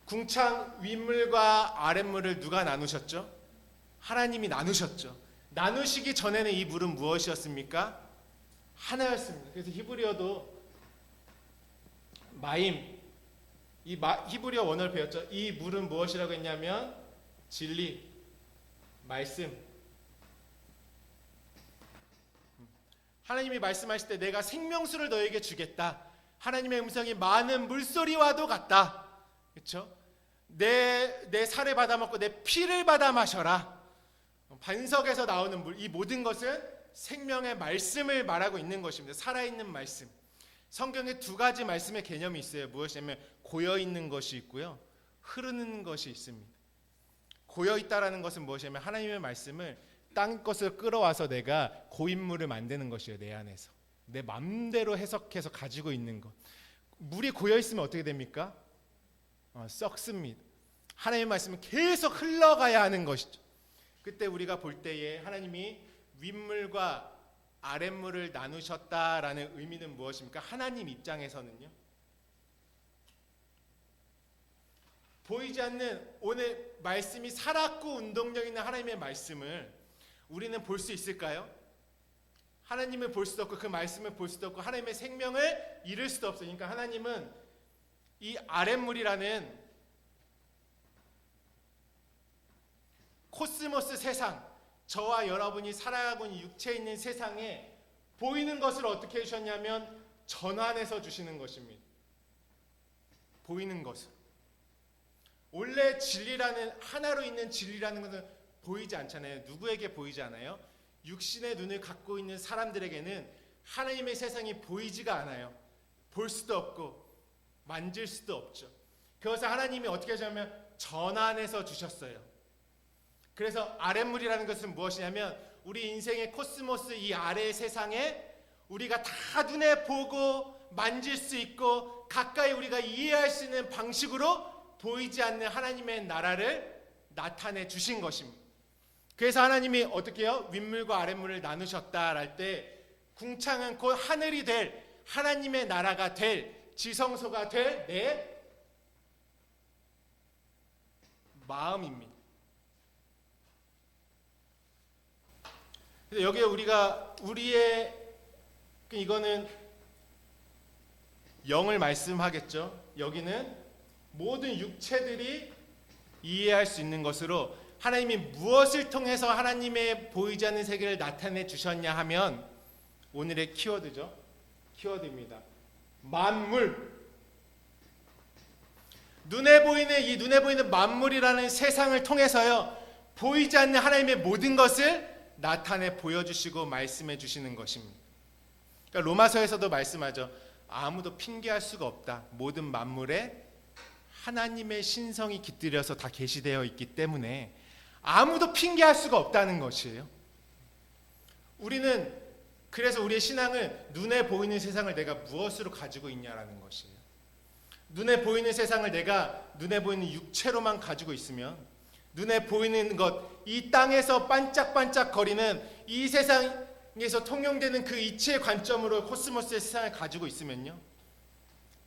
궁창 윗물과 아랫물을 누가 나누셨죠? 하나님이 나누셨죠. 나누시기 전에는 이 물은 무엇이었습니까? 하나였습니다. 그래서 히브리어도 마임, 히브리어 원어를 배웠죠. 이 물은 무엇이라고 했냐면 진리, 말씀. 하나님이 말씀하실 때 내가 생명수를 너에게 주겠다. 하나님의 음성이 많은 물소리와도 같다. 그렇죠? 내 살을 받아 먹고 내 피를 받아 마셔라. 반석에서 나오는 물, 이 모든 것은 생명의 말씀을 말하고 있는 것입니다. 살아있는 말씀. 성경에 두 가지 말씀의 개념이 있어요. 무엇이냐면 고여있는 것이 있고요, 흐르는 것이 있습니다. 고여있다라는 것은 무엇이냐면 하나님의 말씀을 땅 것을 끌어와서 내가 고인물을 만드는 것이에요. 내 안에서 내 마음대로 해석해서 가지고 있는 것. 물이 고여있으면 어떻게 됩니까? 썩습니다. 하나님의 말씀은 계속 흘러가야 하는 것이죠. 그때 우리가 볼 때에 하나님이 윗물과 아랫물을 나누셨다라는 의미는 무엇입니까? 하나님 입장에서는요, 보이지 않는 오늘 말씀이 살았고 운동력 있는 하나님의 말씀을 우리는 볼 수 있을까요? 하나님을 볼 수도 없고 그 말씀을 볼 수도 없고 하나님의 생명을 이룰 수도 없어요. 그러니까 하나님은 이 아랫물이라는 코스모스 세상, 저와 여러분이 살아가고 있는 육체에 있는 세상에 보이는 것을 어떻게 해주셨냐면 전환해서 주시는 것입니다. 보이는 것을. 원래 진리라는, 하나로 있는 진리라는 것은 보이지 않잖아요. 누구에게 보이지 않아요? 육신의 눈을 갖고 있는 사람들에게는 하나님의 세상이 보이지가 않아요. 볼 수도 없고 만질 수도 없죠. 그래서 하나님이 어떻게 하셨냐면 전환해서 주셨어요. 그래서 아랫물이라는 것은 무엇이냐면 우리 인생의 코스모스, 이 아래의 세상에 우리가 다 눈에 보고 만질 수 있고 가까이 우리가 이해할 수 있는 방식으로 보이지 않는 하나님의 나라를 나타내 주신 것입니다. 그래서 하나님이 어떻게 해요? 윗물과 아랫물을 나누셨다 할 때 궁창은 곧 하늘이 될, 하나님의 나라가 될, 지성소가 될 내 마음입니다. 그래서 여기에 우리가 우리의, 이거는 영을 말씀하겠죠. 여기는 모든 육체들이 이해할 수 있는 것으로 하나님이 무엇을 통해서 하나님의 보이지 않는 세계를 나타내 주셨냐 하면 오늘의 키워드죠. 키워드입니다. 만물. 눈에 보이는 만물이라는 세상을 통해서요, 보이지 않는 하나님의 모든 것을 나타내 보여주시고 말씀해 주시는 것입니다. 그러니까 로마서에서도 말씀하죠. 아무도 핑계할 수가 없다. 모든 만물에 하나님의 신성이 깃들여서 다 계시되어 있기 때문에 아무도 핑계할 수가 없다는 것이에요. 그래서 우리의 신앙은 눈에 보이는 세상을 내가 무엇으로 가지고 있냐라는 것이에요. 눈에 보이는 세상을 내가 눈에 보이는 육체로만 가지고 있으면, 눈에 보이는 것, 이 땅에서 반짝반짝 거리는 이 세상에서 통용되는 그 이치의 관점으로 코스모스의 세상을 가지고 있으면요,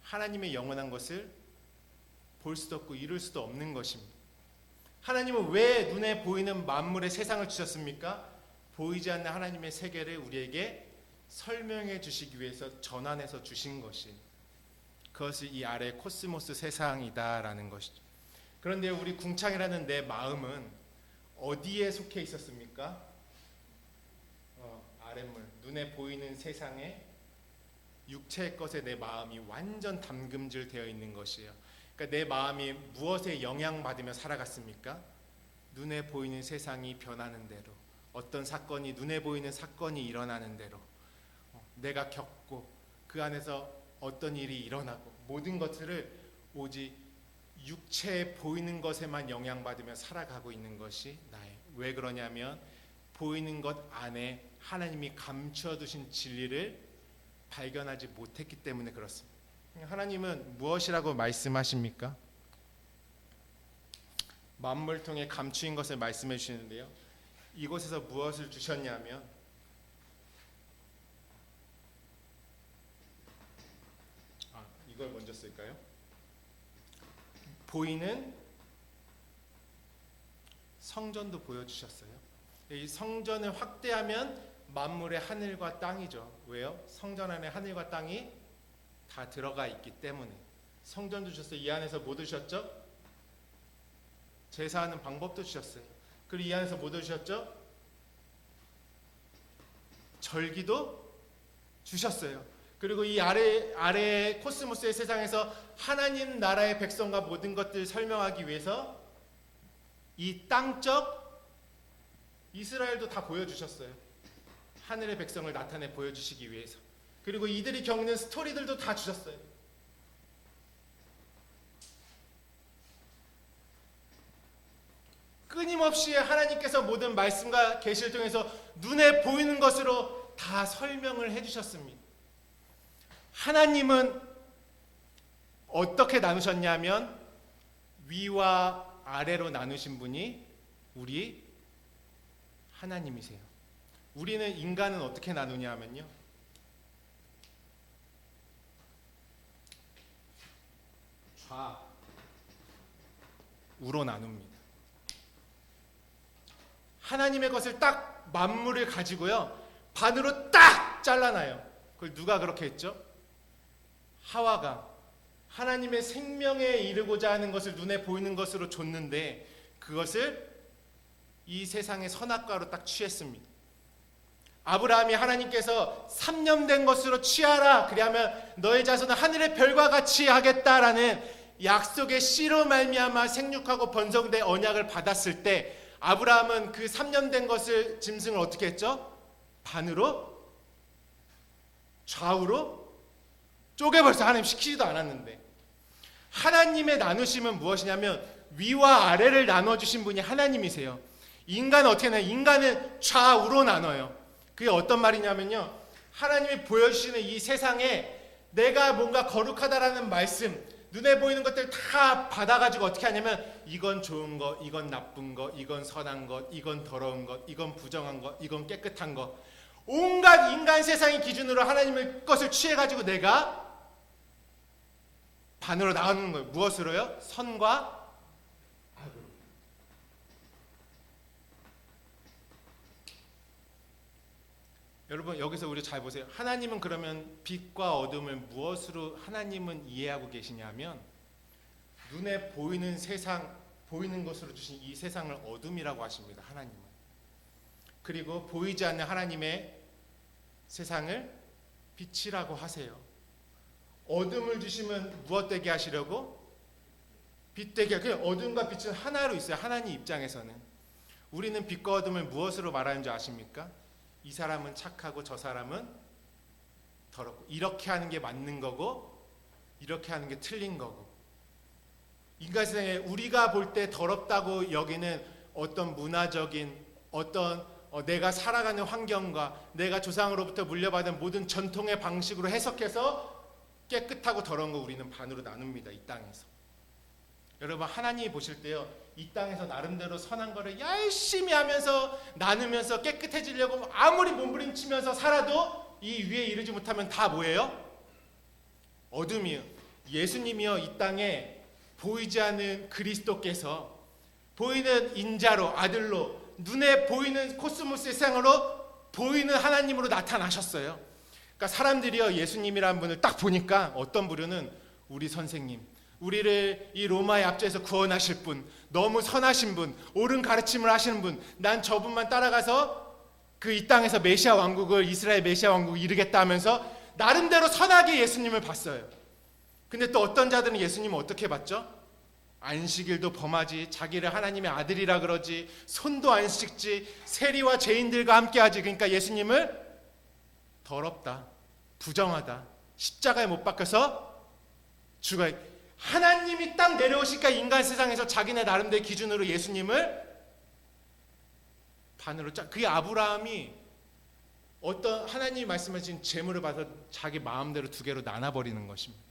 하나님의 영원한 것을 볼 수도 없고 이룰 수도 없는 것입니다. 하나님은 왜 눈에 보이는 만물의 세상을 주셨습니까? 보이지 않는 하나님의 세계를 우리에게 설명해 주시기 위해서 전환해서 주신 것이, 그것이 이 아래 코스모스 세상이다라는 것이죠. 그런데 우리 궁창이라는 내 마음은 어디에 속해 있었습니까? 아랫물, 눈에 보이는 세상에 육체의 것에 내 마음이 완전 담금질 되어 있는 것이에요. 그러니까 내 마음이 무엇에 영향받으며 살아갔습니까? 눈에 보이는 세상이 변하는 대로, 어떤 사건이, 눈에 보이는 사건이 일어나는 대로 내가 겪고 그 안에서 어떤 일이 일어나고, 모든 것들을 오직 육체에 보이는 것에만 영향받으며 살아가고 있는 것이 나의. 왜 그러냐면 보이는 것 안에 하나님이 감추어두신 진리를 발견하지 못했기 때문에 그렇습니다. 하나님은 무엇이라고 말씀하십니까? 만물 통해 감추인 것을 말씀해 주시는데요, 이곳에서 무엇을 주셨냐면 이걸 먼저 쓸까요? 보이는 성전도 보여주셨어요. 이 성전을 확대하면 만물의 하늘과 땅이죠. 왜요? 성전 안에 하늘과 땅이 다 들어가 있기 때문에. 성전도 주셨어요. 이 안에서 뭐 주셨죠? 제사하는 방법도 주셨어요. 그리고 이 안에서 뭐 주셨죠? 절기도 주셨어요. 그리고 이 아래 코스모스의 세상에서 하나님 나라의 백성과 모든 것들을 설명하기 위해서 이 땅적 이스라엘도 다 보여주셨어요. 하늘의 백성을 나타내 보여주시기 위해서. 그리고 이들이 겪는 스토리들도 다 주셨어요. 끊임없이 하나님께서 모든 말씀과 계시를 통해서 눈에 보이는 것으로 다 설명을 해주셨습니다. 하나님은 어떻게 나누셨냐면 위와 아래로 나누신 분이 우리 하나님이세요. 우리는, 인간은 어떻게 나누냐면요, 좌우로 나눕니다. 하나님의 것을 딱 만물을 가지고요, 반으로 딱 잘라놔요. 그걸 누가 그렇게 했죠? 하와가 하나님의 생명에 이르고자 하는 것을 눈에 보이는 것으로 줬는데, 그것을 이 세상의 선악과로 딱 취했습니다. 아브라함이 하나님께서 3년 된 것으로 취하라, 그리하면 너의 자손은 하늘의 별과 같이 하겠다라는 약속의 씨로 말미암아 생육하고 번성된 언약을 받았을 때, 아브라함은 그 3년 된 것을 짐승을 어떻게 했죠? 반으로, 좌우로 쪼개버렸어요. 하나님 시키지도 않았는데. 하나님의 나누심은 무엇이냐면 위와 아래를 나눠주신 분이 하나님이세요. 인간은 어떻게 나눠요? 인간은 좌우로 나눠요. 그게 어떤 말이냐면요, 하나님이 보여주시는 이 세상에 내가 뭔가 거룩하다라는 말씀, 눈에 보이는 것들 다 받아가지고 어떻게 하냐면 이건 좋은 것, 이건 나쁜 것, 이건 선한 것, 이건 더러운 것, 이건 부정한 것, 이건 깨끗한 것, 온갖 인간 세상의 기준으로 하나님의 것을 취해가지고 내가 반으로 나누는 거예요. 무엇으로요? 선과 악으로. 여러분, 여기서 우리 잘 보세요. 하나님은 그러면 빛과 어둠을 무엇으로 하나님은 이해하고 계시냐면 눈에 보이는 세상, 보이는 것으로 주신 이 세상을 어둠이라고 하십니다. 하나님은. 그리고 보이지 않는 하나님의 세상을 빛이라고 하세요. 어둠을 주시면 무엇 되게 하시려고? 빛되게, 그 어둠과 빛은 하나로 있어요. 하나님 입장에서는. 우리는 빛과 어둠을 무엇으로 말하는 줄 아십니까? 이 사람은 착하고 저 사람은 더럽고, 이렇게 하는 게 맞는 거고 이렇게 하는 게 틀린 거고. 인간 세상에 우리가 볼 때 더럽다고 여기는 어떤 문화적인 어떤 내가 살아가는 환경과 내가 조상으로부터 물려받은 모든 전통의 방식으로 해석해서 깨끗하고 더러운 거 우리는 반으로 나눕니다. 이 땅에서. 여러분, 하나님이 보실 때요, 이 땅에서 나름대로 선한 거를 열심히 하면서 나누면서 깨끗해지려고 아무리 몸부림치면서 살아도 이 위에 이르지 못하면 다 뭐예요? 어둠이에요. 예수님이요, 이 땅에 보이지 않는 그리스도께서 보이는 인자로, 아들로, 눈에 보이는 코스모스의 세상으로 보이는 하나님으로 나타나셨어요. 그러니까 사람들이요, 예수님이라는 분을 딱 보니까 어떤 부류는 우리 선생님, 우리를 이 로마의 압제에서 구원하실 분, 너무 선하신 분, 옳은 가르침을 하시는 분, 난 저분만 따라가서 그 이 땅에서 메시아 왕국을, 이스라엘 메시아 왕국을 이루겠다 하면서 나름대로 선하게 예수님을 봤어요. 근데 또 어떤 자들은 예수님을 어떻게 봤죠? 안식일도 범하지, 자기를 하나님의 아들이라 그러지, 손도 안 씻지, 세리와 죄인들과 함께하지. 그러니까 예수님을 더럽다, 부정하다, 십자가에 못 박혀서 죽어야. 하나님이 딱 내려오시니까 인간 세상에서 자기네 나름대로 기준으로 예수님을 반으로 짜. 그게 아브라함이 어떤 하나님이 말씀하신 재물을 받아서 자기 마음대로 두 개로 나눠버리는 것입니다.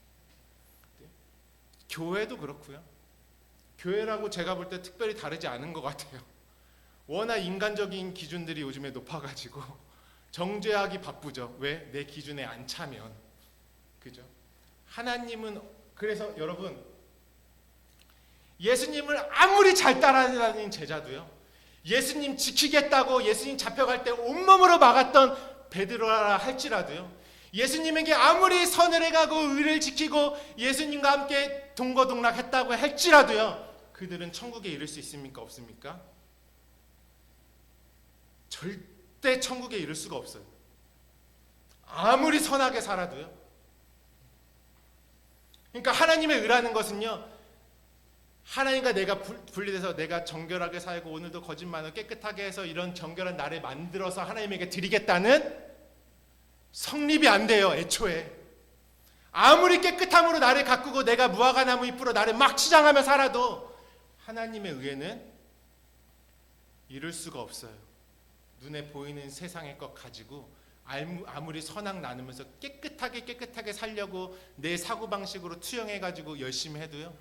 교회도 그렇고요. 교회라고 제가 볼 때 특별히 다르지 않은 것 같아요. 워낙 인간적인 기준들이 요즘에 높아가지고 정죄하기 바쁘죠. 왜? 내 기준에 안 차면. 그죠? 하나님은, 그래서 여러분, 예수님을 아무리 잘 따라다니는 제자도요, 예수님 지키겠다고 예수님 잡혀갈 때 온몸으로 막았던 베드로라 할지라도요, 예수님에게 아무리 선을 해가고 의를 지키고 예수님과 함께 동거동락했다고 할지라도요, 그들은 천국에 이를 수 있습니까? 없습니까? 절대 천국에 이를 수가 없어요. 아무리 선하게 살아도요. 그러니까 하나님의 의라는 것은요, 하나님과 내가 분리돼서 내가 정결하게 살고 오늘도 거짓말을 깨끗하게 해서 이런 정결한 나를 만들어서 하나님에게 드리겠다는 성립이 안 돼요. 애초에 아무리 깨끗함으로 나를 가꾸고 내가 무화과 나무 잎으로 나를 막 치장하며 살아도 하나님의 의에는 이룰 수가 없어요. 눈에 보이는 세상의 것 가지고 아무리 선악 나누면서 깨끗하게 살려고 내 사고방식으로 투영해가지고 열심히 해도요,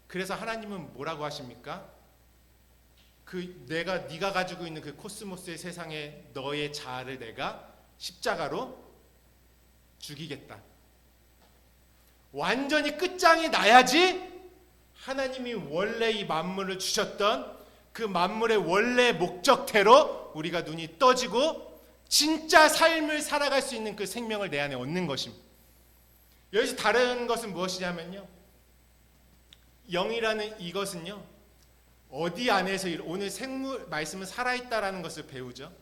그래서 하나님은 뭐라고 하십니까? 네가 가지고 있는 그 코스모스의 세상에 너의 자아를 내가 십자가로 죽이겠다. 완전히 끝장이 나야지 하나님이 원래 이 만물을 주셨던 그 만물의 원래 목적대로 우리가 눈이 떠지고 진짜 삶을 살아갈 수 있는 그 생명을 내 안에 얻는 것입니다. 여기서 다른 것은 무엇이냐면요, 영이라는 이것은요, 어디 안에서 오늘 생물 말씀은 살아있다라는 것을 배우죠.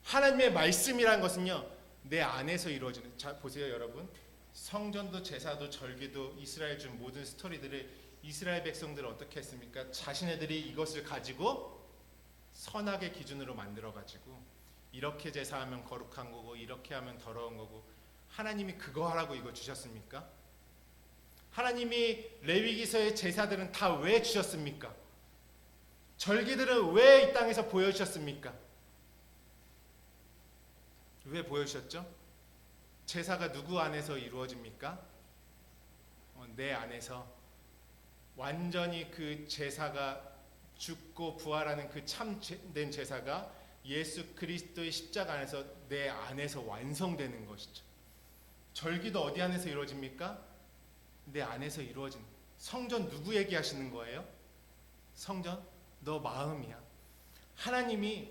하나님의 말씀이라는 것은요, 내 안에서 이루어지는. 자, 보세요 여러분, 성전도 제사도 절기도 이스라엘 준 모든 스토리들을 이스라엘 백성들은 어떻게 했습니까? 자신네들이 이것을 가지고 선악의 기준으로 만들어가지고 이렇게 제사하면 거룩한 거고 이렇게 하면 더러운 거고. 하나님이 그거 하라고 이거 주셨습니까? 하나님이 레위기서의 제사들은 다 왜 주셨습니까? 절기들은 왜 이 땅에서 보여주셨습니까? 왜 보여주셨죠? 제사가 누구 안에서 이루어집니까? 내 안에서. 완전히 그 제사가 죽고 부활하는 그 참된 제사가 예수 그리스도의 십자가 안에서 내 안에서 완성되는 것이죠. 절기도 어디 안에서 이루어집니까? 내 안에서 이루어진. 성전 누구 얘기하시는 거예요? 성전? 너 마음이야. 하나님이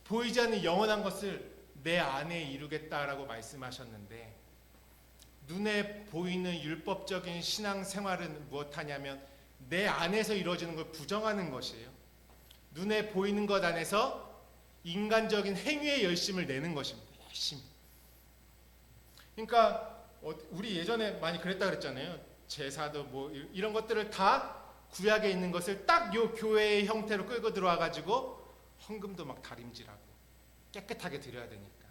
보이지 않는 영원한 것을 내 안에 이루겠다라고 말씀하셨는데, 눈에 보이는 율법적인 신앙생활은 무엇하냐면 내 안에서 이루어지는 걸 부정하는 것이에요. 눈에 보이는 것 안에서 인간적인 행위의 열심을 내는 것입니다. 열심. 그러니까 우리 예전에 많이 그랬다 그랬잖아요. 제사도 뭐 이런 것들을 다 구약에 있는 것을 딱 요 교회의 형태로 끌고 들어와 가지고 헌금도 막 다림질하고 깨끗하게 드려야 되니까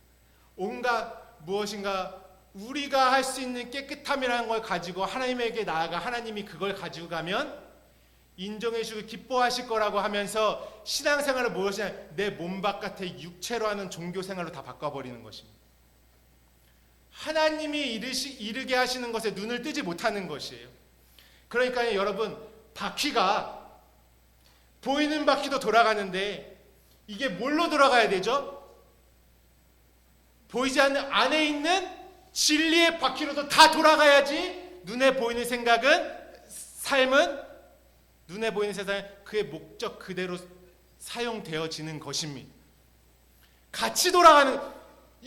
온갖 무엇인가 우리가 할 수 있는 깨끗함이라는 걸 가지고 하나님에게 나아가 하나님이 그걸 가지고 가면 인정해 주고 기뻐하실 거라고 하면서 신앙생활을 무엇이냐 내 몸 바깥의 육체로 하는 종교생활로 다 바꿔버리는 것입니다. 하나님이 이르게 하시는 것에 눈을 뜨지 못하는 것이에요. 그러니까 여러분 바퀴가 보이는 바퀴도 돌아가는데 이게 뭘로 돌아가야 되죠? 보이지 않는 안에 있는 진리의 바퀴로도 다 돌아가야지 눈에 보이는 생각은 삶은 눈에 보이는 세상에 그의 목적 그대로 사용되어지는 것입니다. 같이 돌아가는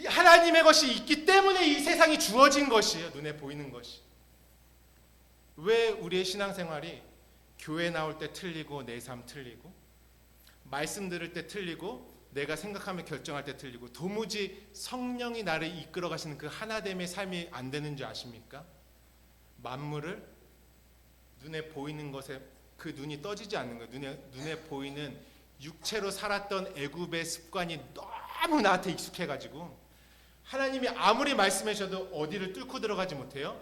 하나님의 것이 있기 때문에 이 세상이 주어진 것이에요. 눈에 보이는 것이. 왜 우리의 신앙생활이 교회 나올 때 틀리고 내 삶 틀리고 말씀 들을 때 틀리고 내가 생각하며 결정할 때 틀리고 도무지 성령이 나를 이끌어 가시는 그 하나됨의 삶이 안 되는 줄 아십니까? 만물을 눈에 보이는 것에 그 눈이 떠지지 않는 거예요. 눈에 보이는 육체로 살았던 애굽의 습관이 너무 나한테 익숙해가지고 하나님이 아무리 말씀해 주셔도 어디를 뚫고 들어가지 못해요.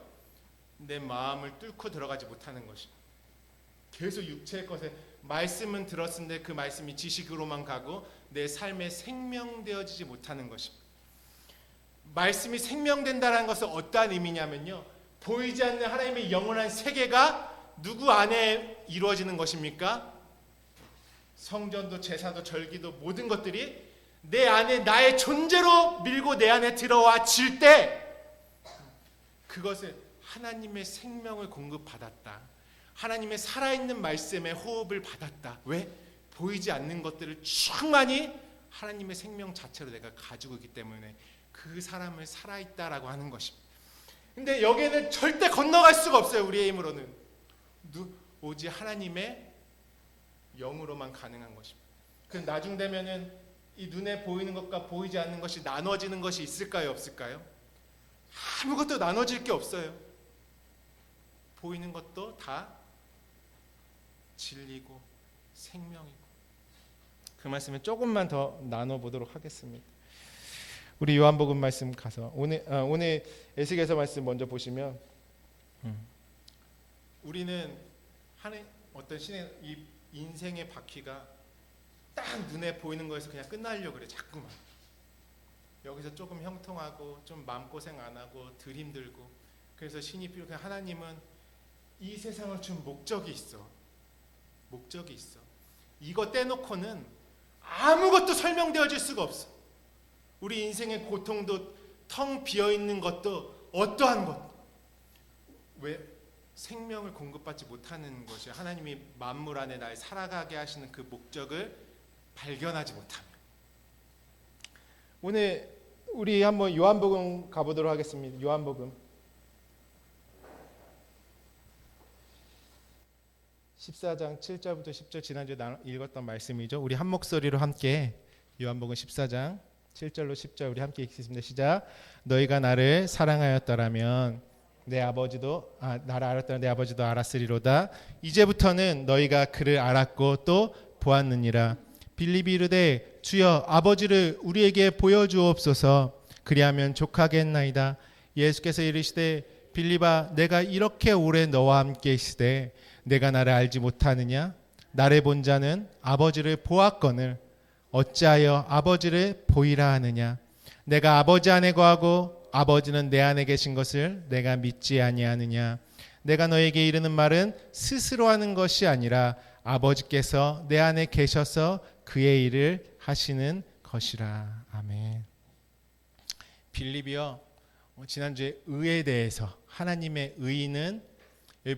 내 마음을 뚫고 들어가지 못하는 것입니다. 계속 육체의 것에 말씀은 들었는데 그 말씀이 지식으로만 가고 내 삶에 생명되어지지 못하는 것입니다. 말씀이 생명된다는 것은 어떠한 의미냐면요. 보이지 않는 하나님의 영원한 세계가 누구 안에 이루어지는 것입니까? 성전도 제사도 절기도 모든 것들이 내 안에 나의 존재로 밀고 내 안에 들어와 질 때 그것은 하나님의 생명을 공급받았다. 하나님의 살아있는 말씀의 호흡을 받았다. 왜? 보이지 않는 것들을 충만히 하나님의 생명 자체로 내가 가지고 있기 때문에 그 사람을 살아있다라고 하는 것입니다. 근데 여기에는 절대 건너갈 수가 없어요. 우리의 힘으로는. 오직 하나님의 영으로만 가능한 것입니다. 그 나중 되면은 이 눈에 보이는 것과 보이지 않는 것이 나눠지는 것이 있을까요, 없을까요? 아무것도 나눠질 게 없어요. 보이는 것도 다 진리고 생명이고. 그 말씀을 조금만 더 나눠보도록 하겠습니다. 우리 요한복음 말씀 가서 오늘 에스겔서 말씀 먼저 보시면 우리는 어떤 신의 이 인생의 바퀴가 딱 눈에 보이는 거에서 그냥 끝나려고 그래. 자꾸만 여기서 조금 형통하고 좀 마음고생 안 하고 덜 힘들고 그래서 신이 필요해. 하나님은 이 세상을 준 목적이 있어. 이거 떼놓고는 아무것도 설명되어질 수가 없어. 우리 인생의 고통도 텅 비어있는 것도 어떠한 것. 왜? 생명을 공급받지 못하는 것이 하나님이 만물 안에 날 살아가게 하시는 그 목적을 발견하지 못합니다. 오늘 우리 한번 요한복음 가보도록 하겠습니다. 요한복음 14장 7절부터 10절 지난주에 읽었던 말씀이죠. 우리 한 목소리로 함께 요한복음 14장 7절로 10절 우리 함께 읽겠습니다. 시작. 너희가 나를 사랑하였더라면 내 아버지도 나를 알았다면 내 아버지도 알았으리로다. 이제부터는 너희가 그를 알았고 또 보았느니라. 빌립이 이르되 주여 아버지를 우리에게 보여주옵소서. 그리하면 족하겠나이다. 예수께서 이르시되 빌립아 내가 이렇게 오래 너와 함께 있으되 내가 나를 알지 못하느냐? 나를 본 자는 아버지를 보았거늘 어찌하여 아버지를 보이라 하느냐? 내가 아버지 안에 거하고 아버지는 내 안에 계신 것을 내가 믿지 아니하느냐? 내가 너에게 이르는 말은 스스로 하는 것이 아니라 아버지께서 내 안에 계셔서 그의 일을 하시는 것이라. 아멘. 빌립이요 지난주에 의에 대해서 하나님의 의는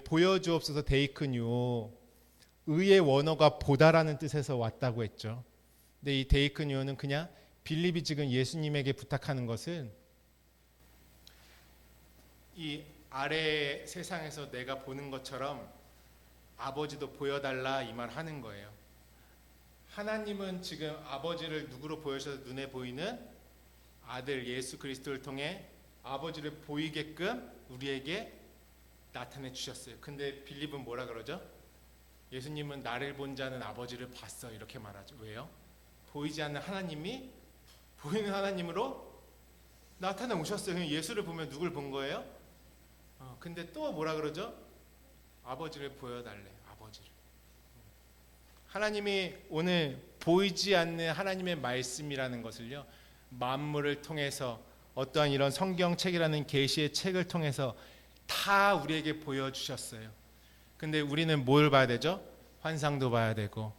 보여주옵소서 데이크뉴 의의 원어가 보다라는 뜻에서 왔다고 했죠. 근데 이 데이크뉴는 그냥 빌립이 지금 예수님에게 부탁하는 것은 이 아래 세상에서 내가 보는 것처럼 아버지도 보여달라 이 말 하는 거예요. 하나님은 지금 아버지를 누구로 보여주셔서 눈에 보이는 아들 예수 그리스도를 통해 아버지를 보이게끔 우리에게 나타내 주셨어요. 근데 빌립은 뭐라 그러죠? 예수님은 나를 본 자는 아버지를 봤어 이렇게 말하죠. 왜요? 보이지 않는 하나님이 보이는 하나님으로 나타나 오셨어요. 예수를 보면 누굴 본 거예요? 근데 또 뭐라 그러죠? 아버지를 보여달래. 아버지를. 하나님이 오늘 보이지 않는 하나님의 말씀이라는 것을요, 만물을 통해서 어떠한 이런 성경책이라는 계시의 책을 통해서 다 우리에게 보여주셨어요. 근데 우리는 뭘 봐야 되죠? 환상도 봐야 되고,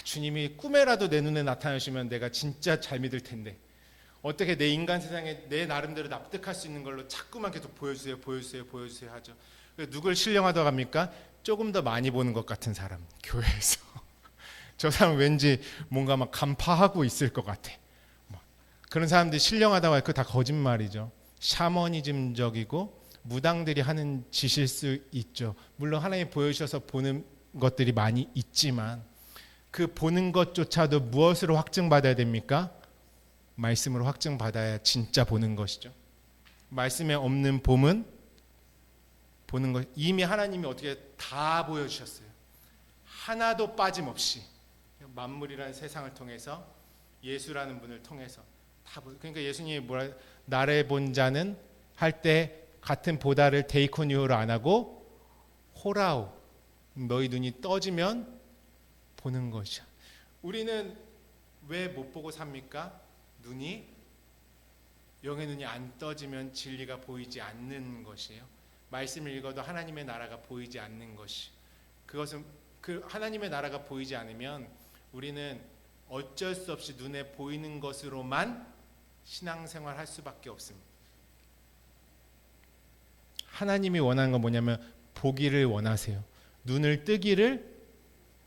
주님이 꿈에라도 내 눈에 나타나시면 내가 진짜 잘 믿을 텐데 어떻게 내 인간 세상에 내 나름대로 납득할 수 있는 걸로 자꾸만 계속 보여주세요 하죠. 누굴 신령하다고 합니까? 조금 더 많이 보는 것 같은 사람, 교회에서. 저 사람 왠지 뭔가 막 간파하고 있을 것 같아. 그런 사람들이 신령하다고 해서 그거 다 거짓말이죠. 샤머니즘적이고 무당들이 하는 짓일 수 있죠. 물론 하나님이 보여주셔서 보는 것들이 많이 있지만 그 보는 것조차도 무엇으로 확증받아야 됩니까? 말씀으로 확증받아야 진짜 보는 것이죠. 말씀에 없는 봄은 보는 것. 이미 하나님이 어떻게 다 보여주셨어요. 하나도 빠짐없이 만물이라는 세상을 통해서 예수라는 분을 통해서 다 그러니까 예수님이 뭐라 나를 본 자는 할 때 같은 보다를 데이코니오로 안 하고 호라오 너희 눈이 떠지면 보는 것이야. 우리는 왜 못 보고 삽니까? 눈이 영의 눈이 안 떠지면 진리가 보이지 않는 것이에요. 말씀을 읽어도 하나님의 나라가 보이지 않는 것이. 그것은 그 하나님의 나라가 보이지 않으면 우리는 어쩔 수 없이 눈에 보이는 것으로만 신앙생활 할 수밖에 없습니다. 하나님이 원하는 건 뭐냐면 보기를 원하세요. 눈을 뜨기를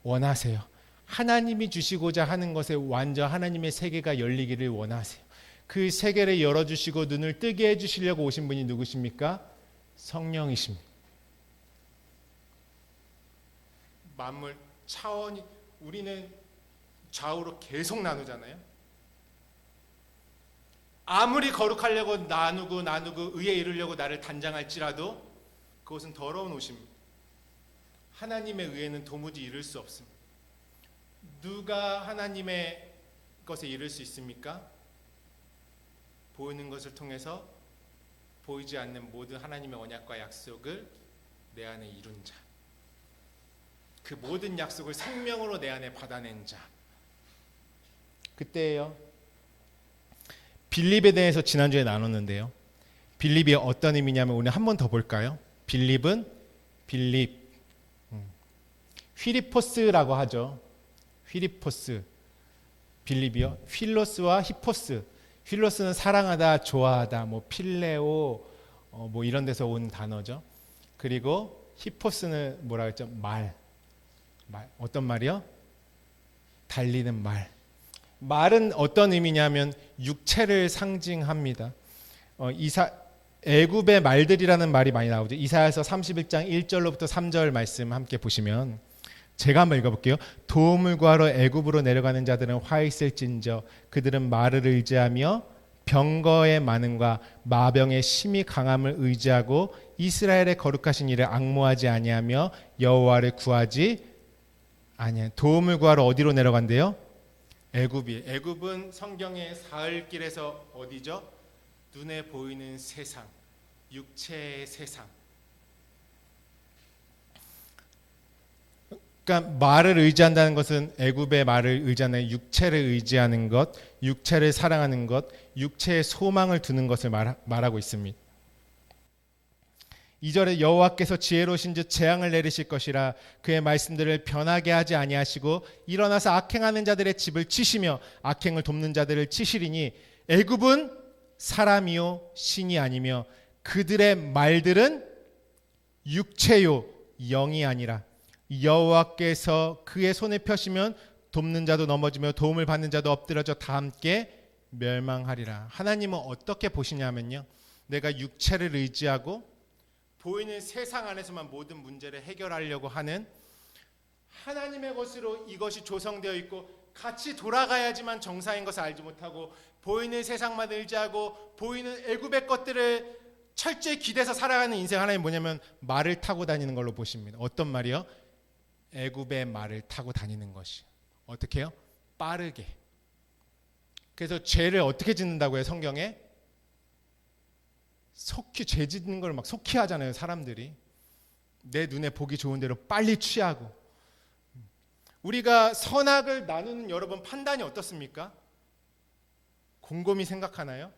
원하세요. 하나님이 주시고자 하는 것에 완전 하나님의 세계가 열리기를 원하세요. 그 세계를 열어주시고 눈을 뜨게 해주시려고 오신 분이 누구십니까? 성령이십니다. 만물 차원이 우리는 좌우로 계속 나누잖아요. 아무리 거룩하려고 나누고 의에 이르려고 나를 단장할지라도 그것은 더러운 옷입니다. 하나님의 의에는 도무지 이룰 수 없습니다. 누가 하나님의 것에 이룰 수 있습니까? 보이는 것을 통해서 보이지 않는 모든 하나님의 언약과 약속을 내 안에 이룬 자. 그 모든 약속을 생명으로 내 안에 받아낸 자. 그때예요. 빌립에 대해서 지난주에 나눴는데요. 빌립이 어떤 의미냐면 오늘 한 번 더 볼까요? 빌립은 휘리포스라고 하죠. 휘리포스. 빌립이요. 필로스와 히포스. 필로스는 사랑하다, 좋아하다, 뭐 필레오, 뭐 이런 데서 온 단어죠. 그리고 히포스는 뭐라 했죠? 말. 어떤 말이요? 달리는 말. 말은 어떤 의미냐면 육체를 상징합니다. 애굽의 말들이라는 말이 많이 나오죠. 이사야서 31장 1절로부터 3절 말씀 함께 보시면 제가 한번 읽어볼게요. 도움을 구하러 애굽으로 내려가는 자들은 화 있을진저 그들은 말을 의지하며 병거의 많음과 마병의 심히 강함을 의지하고 이스라엘의 거룩하신 이를 앙모하지 아니하며 여호와를 구하지 아니하. 도움을 구하러 어디로 내려간대요? 애굽이. 애굽은 성경의 사흘길에서 어디죠? 눈에 보이는 세상, 육체의 세상. 그러니까 말을 의지한다는 것은 애굽의 말을 의지하는 육체를 의지하는 것, 육체를 사랑하는 것, 육체의 소망을 두는 것을 말하고 있습니다. 2절에 여호와께서 지혜로우신즉 재앙을 내리실 것이라 그의 말씀들을 변하게 하지 아니하시고 일어나서 악행하는 자들의 집을 치시며 악행을 돕는 자들을 치시리니 애굽은 사람이요 신이 아니며 그들의 말들은 육체요 영이 아니라 여호와께서 그의 손을 펴시면 돕는 자도 넘어지며 도움을 받는 자도 엎드려져 다 함께 멸망하리라. 하나님은 어떻게 보시냐면요, 내가 육체를 의지하고 보이는 세상 안에서만 모든 문제를 해결하려고 하는 하나님의 것으로 이것이 조성되어 있고 같이 돌아가야지만 정상인 것을 알지 못하고 보이는 세상만 의지하고 보이는 애굽의 것들을 철저히 기대서 살아가는 인생. 하나님 뭐냐면 말을 타고 다니는 걸로 보십니다. 어떤 말이요? 애굽의 말을 타고 다니는 것이. 어떻게 해요? 빠르게. 그래서 죄를 어떻게 짓는다고 해요? 성경에 속히, 죄 짓는 걸 막 속히 하잖아요, 사람들이. 내 눈에 보기 좋은 대로 빨리 취하고. 우리가 선악을 나누는 여러분 판단이 어떻습니까? 곰곰이 생각하나요?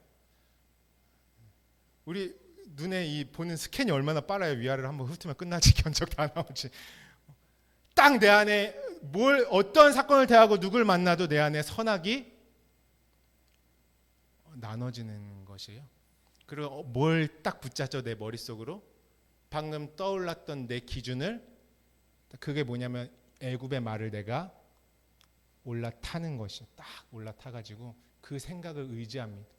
우리 눈에 이 보는 스캔이 얼마나 빨라요? 위아래를 한번 훑으면 끝나지, 견적 다 나오지. 딱 내 안에 어떤 사건을 대하고 누굴 만나도 내 안에 선악이 나눠지는 것이에요. 그리고 뭘 딱 붙잡죠, 내 머릿속으로? 방금 떠올랐던 내 기준을, 그게 뭐냐면 애굽의 말을 내가 올라타는 것이, 딱 올라타가지고 그 생각을 의지합니다.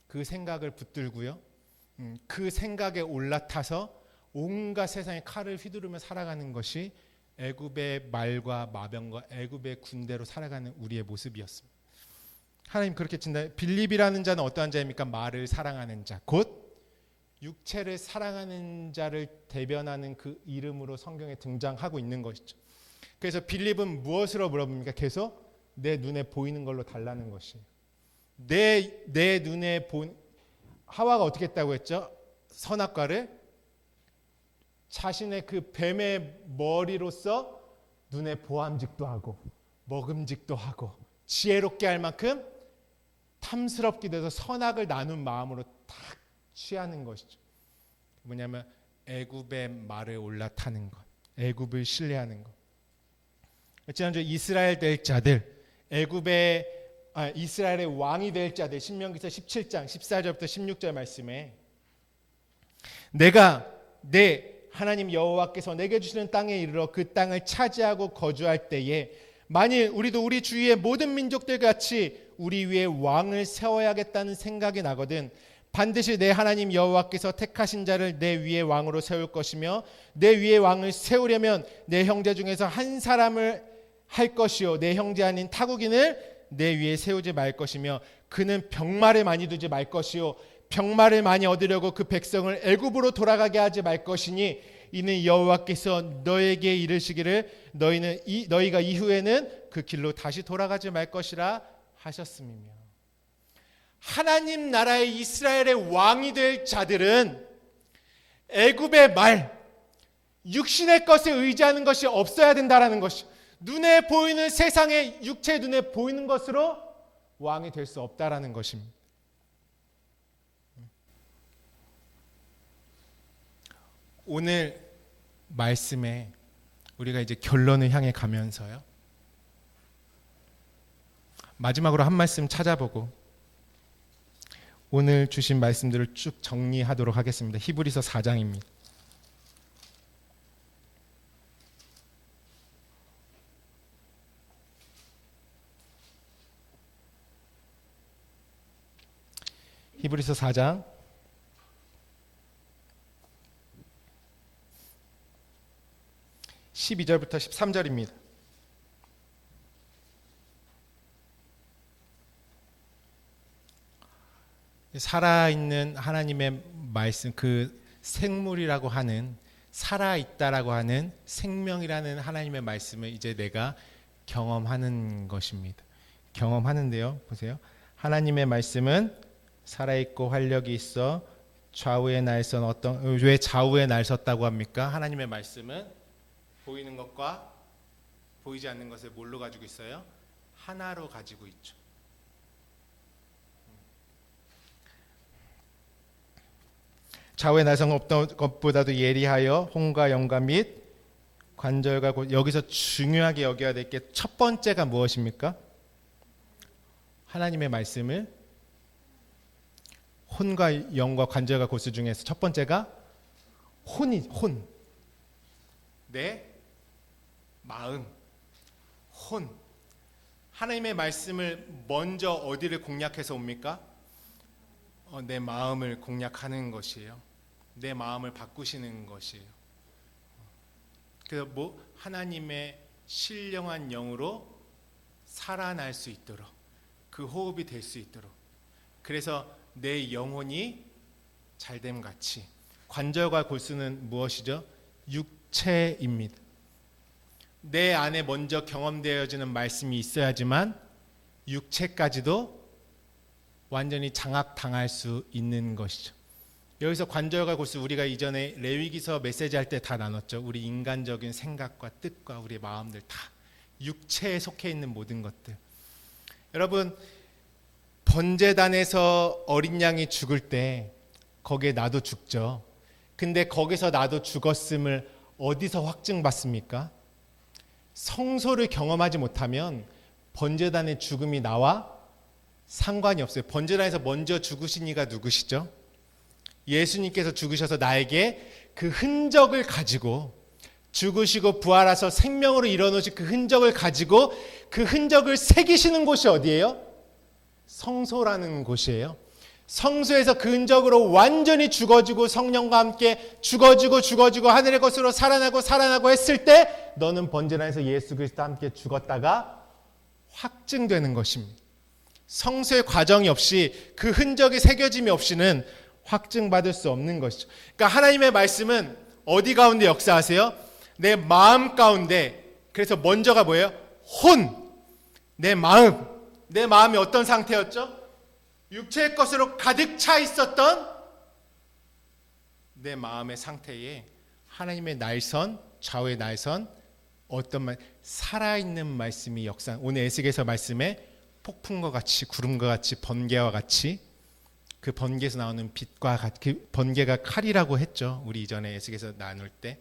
그 생각을 붙들고요, 그 생각에 올라타서 온갖 세상의 칼을 휘두르며 살아가는 것이 애굽의 말과 마병과 애굽의 군대로 살아가는 우리의 모습이었습니다. 하나님 그렇게 진다. 빌립이라는 자는 어떠한 자입니까? 말을 사랑하는 자, 곧 육체를 사랑하는 자를 대변하는 그 이름으로 성경에 등장하고 있는 것이죠. 그래서 빌립은 무엇으로 물어봅니까? 계속 내 눈에 보이는 걸로 달라는 것이. 내 눈에 하와가 어떻게 했다고 했죠? 선악과를 자신의 그 뱀의 머리로서 눈에 보암직도 하고 먹음직도 하고 지혜롭게 할 만큼 탐스럽게 돼서 선악을 나눈 마음으로 탁 취하는 것이죠. 뭐냐면 애굽의 말을 올라타는 것, 애굽을 신뢰하는 것. 지난주 이스라엘 될 자들, 이스라엘의 왕이 될 자들, 신명기서 17장 14절부터 16절 말씀에 내가 내 하나님 여호와께서 내게 주시는 땅에 이르러 그 땅을 차지하고 거주할 때에 만일 우리도 우리 주위의 모든 민족들 같이 우리 위에 왕을 세워야겠다는 생각이 나거든 반드시 내 하나님 여호와께서 택하신 자를 내 위에 왕으로 세울 것이며 내 위에 왕을 세우려면 내 형제 중에서 한 사람을 할 것이요 내 형제 아닌 타국인을 내 위에 세우지 말 것이며 그는 병마를 많이 두지 말 것이요 병마를 많이 얻으려고 그 백성을 애굽으로 돌아가게 하지 말 것이니 이는 여호와께서 너에게 이르시기를 너희가 이후에는 그 길로 다시 돌아가지 말 것이라 하셨음이며. 하나님 나라의 이스라엘의 왕이 될 자들은 애굽의 말, 육신의 것에 의지하는 것이 없어야 된다라는 것이, 눈에 보이는 세상의 육체 눈에 보이는 것으로 왕이 될 수 없다라는 것입니다. 오늘 말씀에 우리가 이제 결론을 향해 가면서요, 마지막으로 한 말씀 찾아보고 오늘 주신 말씀들을 쭉 정리하도록 하겠습니다. 히브리서 4장입니다. 히브리서 4장 12절부터 13절입니다. 살아있는 하나님의 말씀, 그 생물이라고 하는, 살아있다라고 하는 생명이라는 하나님의 말씀을 이제 내가 경험하는 것입니다. 경험하는데요, 보세요. 하나님의 말씀은 살아있고 활력이 있어 좌우에 날선 왜 좌우에 날섰다고 합니까? 하나님의 말씀은 보이는 것과 보이지 않는 것을 뭘로 가지고 있어요? 하나로 가지고 있죠. 좌우에 날선 없던 것보다도 예리하여 혼과 영과 및 관절과 여기서 중요하게 여겨야 될 게 첫 번째가 무엇입니까? 하나님의 말씀을 혼과 영과 관절과 골수 중에서 첫 번째가 혼. 내 마음, 혼. 하나님의 말씀을 먼저 어디를 공략해서 옵니까? 내 마음을 공략하는 것이에요. 내 마음을 바꾸시는 것이에요. 그래서 하나님의 신령한 영으로 살아날 수 있도록, 그 호흡이 될 수 있도록, 그래서 내 영혼이 잘됨 같이. 관절과 골수는 무엇이죠? 육체입니다. 내 안에 먼저 경험되어지는 말씀이 있어야지만 육체까지도 완전히 장악당할 수 있는 것이죠. 여기서 관절과 골수, 우리가 이전에 레위기서 메시지 할 때 다 나눴죠. 우리 인간적인 생각과 뜻과 우리 마음들 다 육체에 속해 있는 모든 것들. 여러분, 번제단에서 어린 양이 죽을 때 거기에 나도 죽죠. 근데 거기서 나도 죽었음을 어디서 확증받습니까? 성소를 경험하지 못하면 번제단의 죽음이 나와 상관이 없어요. 번제단에서 먼저 죽으신 이가 누구시죠? 예수님께서 죽으셔서 나에게 그 흔적을 가지고, 죽으시고 부활하셔서 생명으로 일어나신 그 흔적을 가지고 그 흔적을 새기시는 곳이 어디예요? 성소라는 곳이에요. 성소에서 그 흔적으로 완전히 죽어지고 성령과 함께 죽어지고 하늘의 것으로 살아나고 했을 때 너는 번제단에서 예수 그리스도와 함께 죽었다가 확증되는 것입니다. 성소의 과정이 없이, 그 흔적이 새겨짐이 없이는 확증받을 수 없는 것이죠. 그러니까 하나님의 말씀은 어디 가운데 역사하세요? 내 마음 가운데. 그래서 먼저가 뭐예요? 혼. 내 마음이 어떤 상태였죠? 육체의 것으로 가득 차 있었던 내 마음의 상태에 하나님의 날선, 좌우의 날선, 어떤 말, 살아있는 말씀이 역사. 오늘 에스겔서 말씀에 폭풍과 같이, 구름과 같이, 번개와 같이, 그 번개에서 나오는 빛과 같이, 그 번개가 칼이라고 했죠. 우리 이전에 에스겔서 나눌 때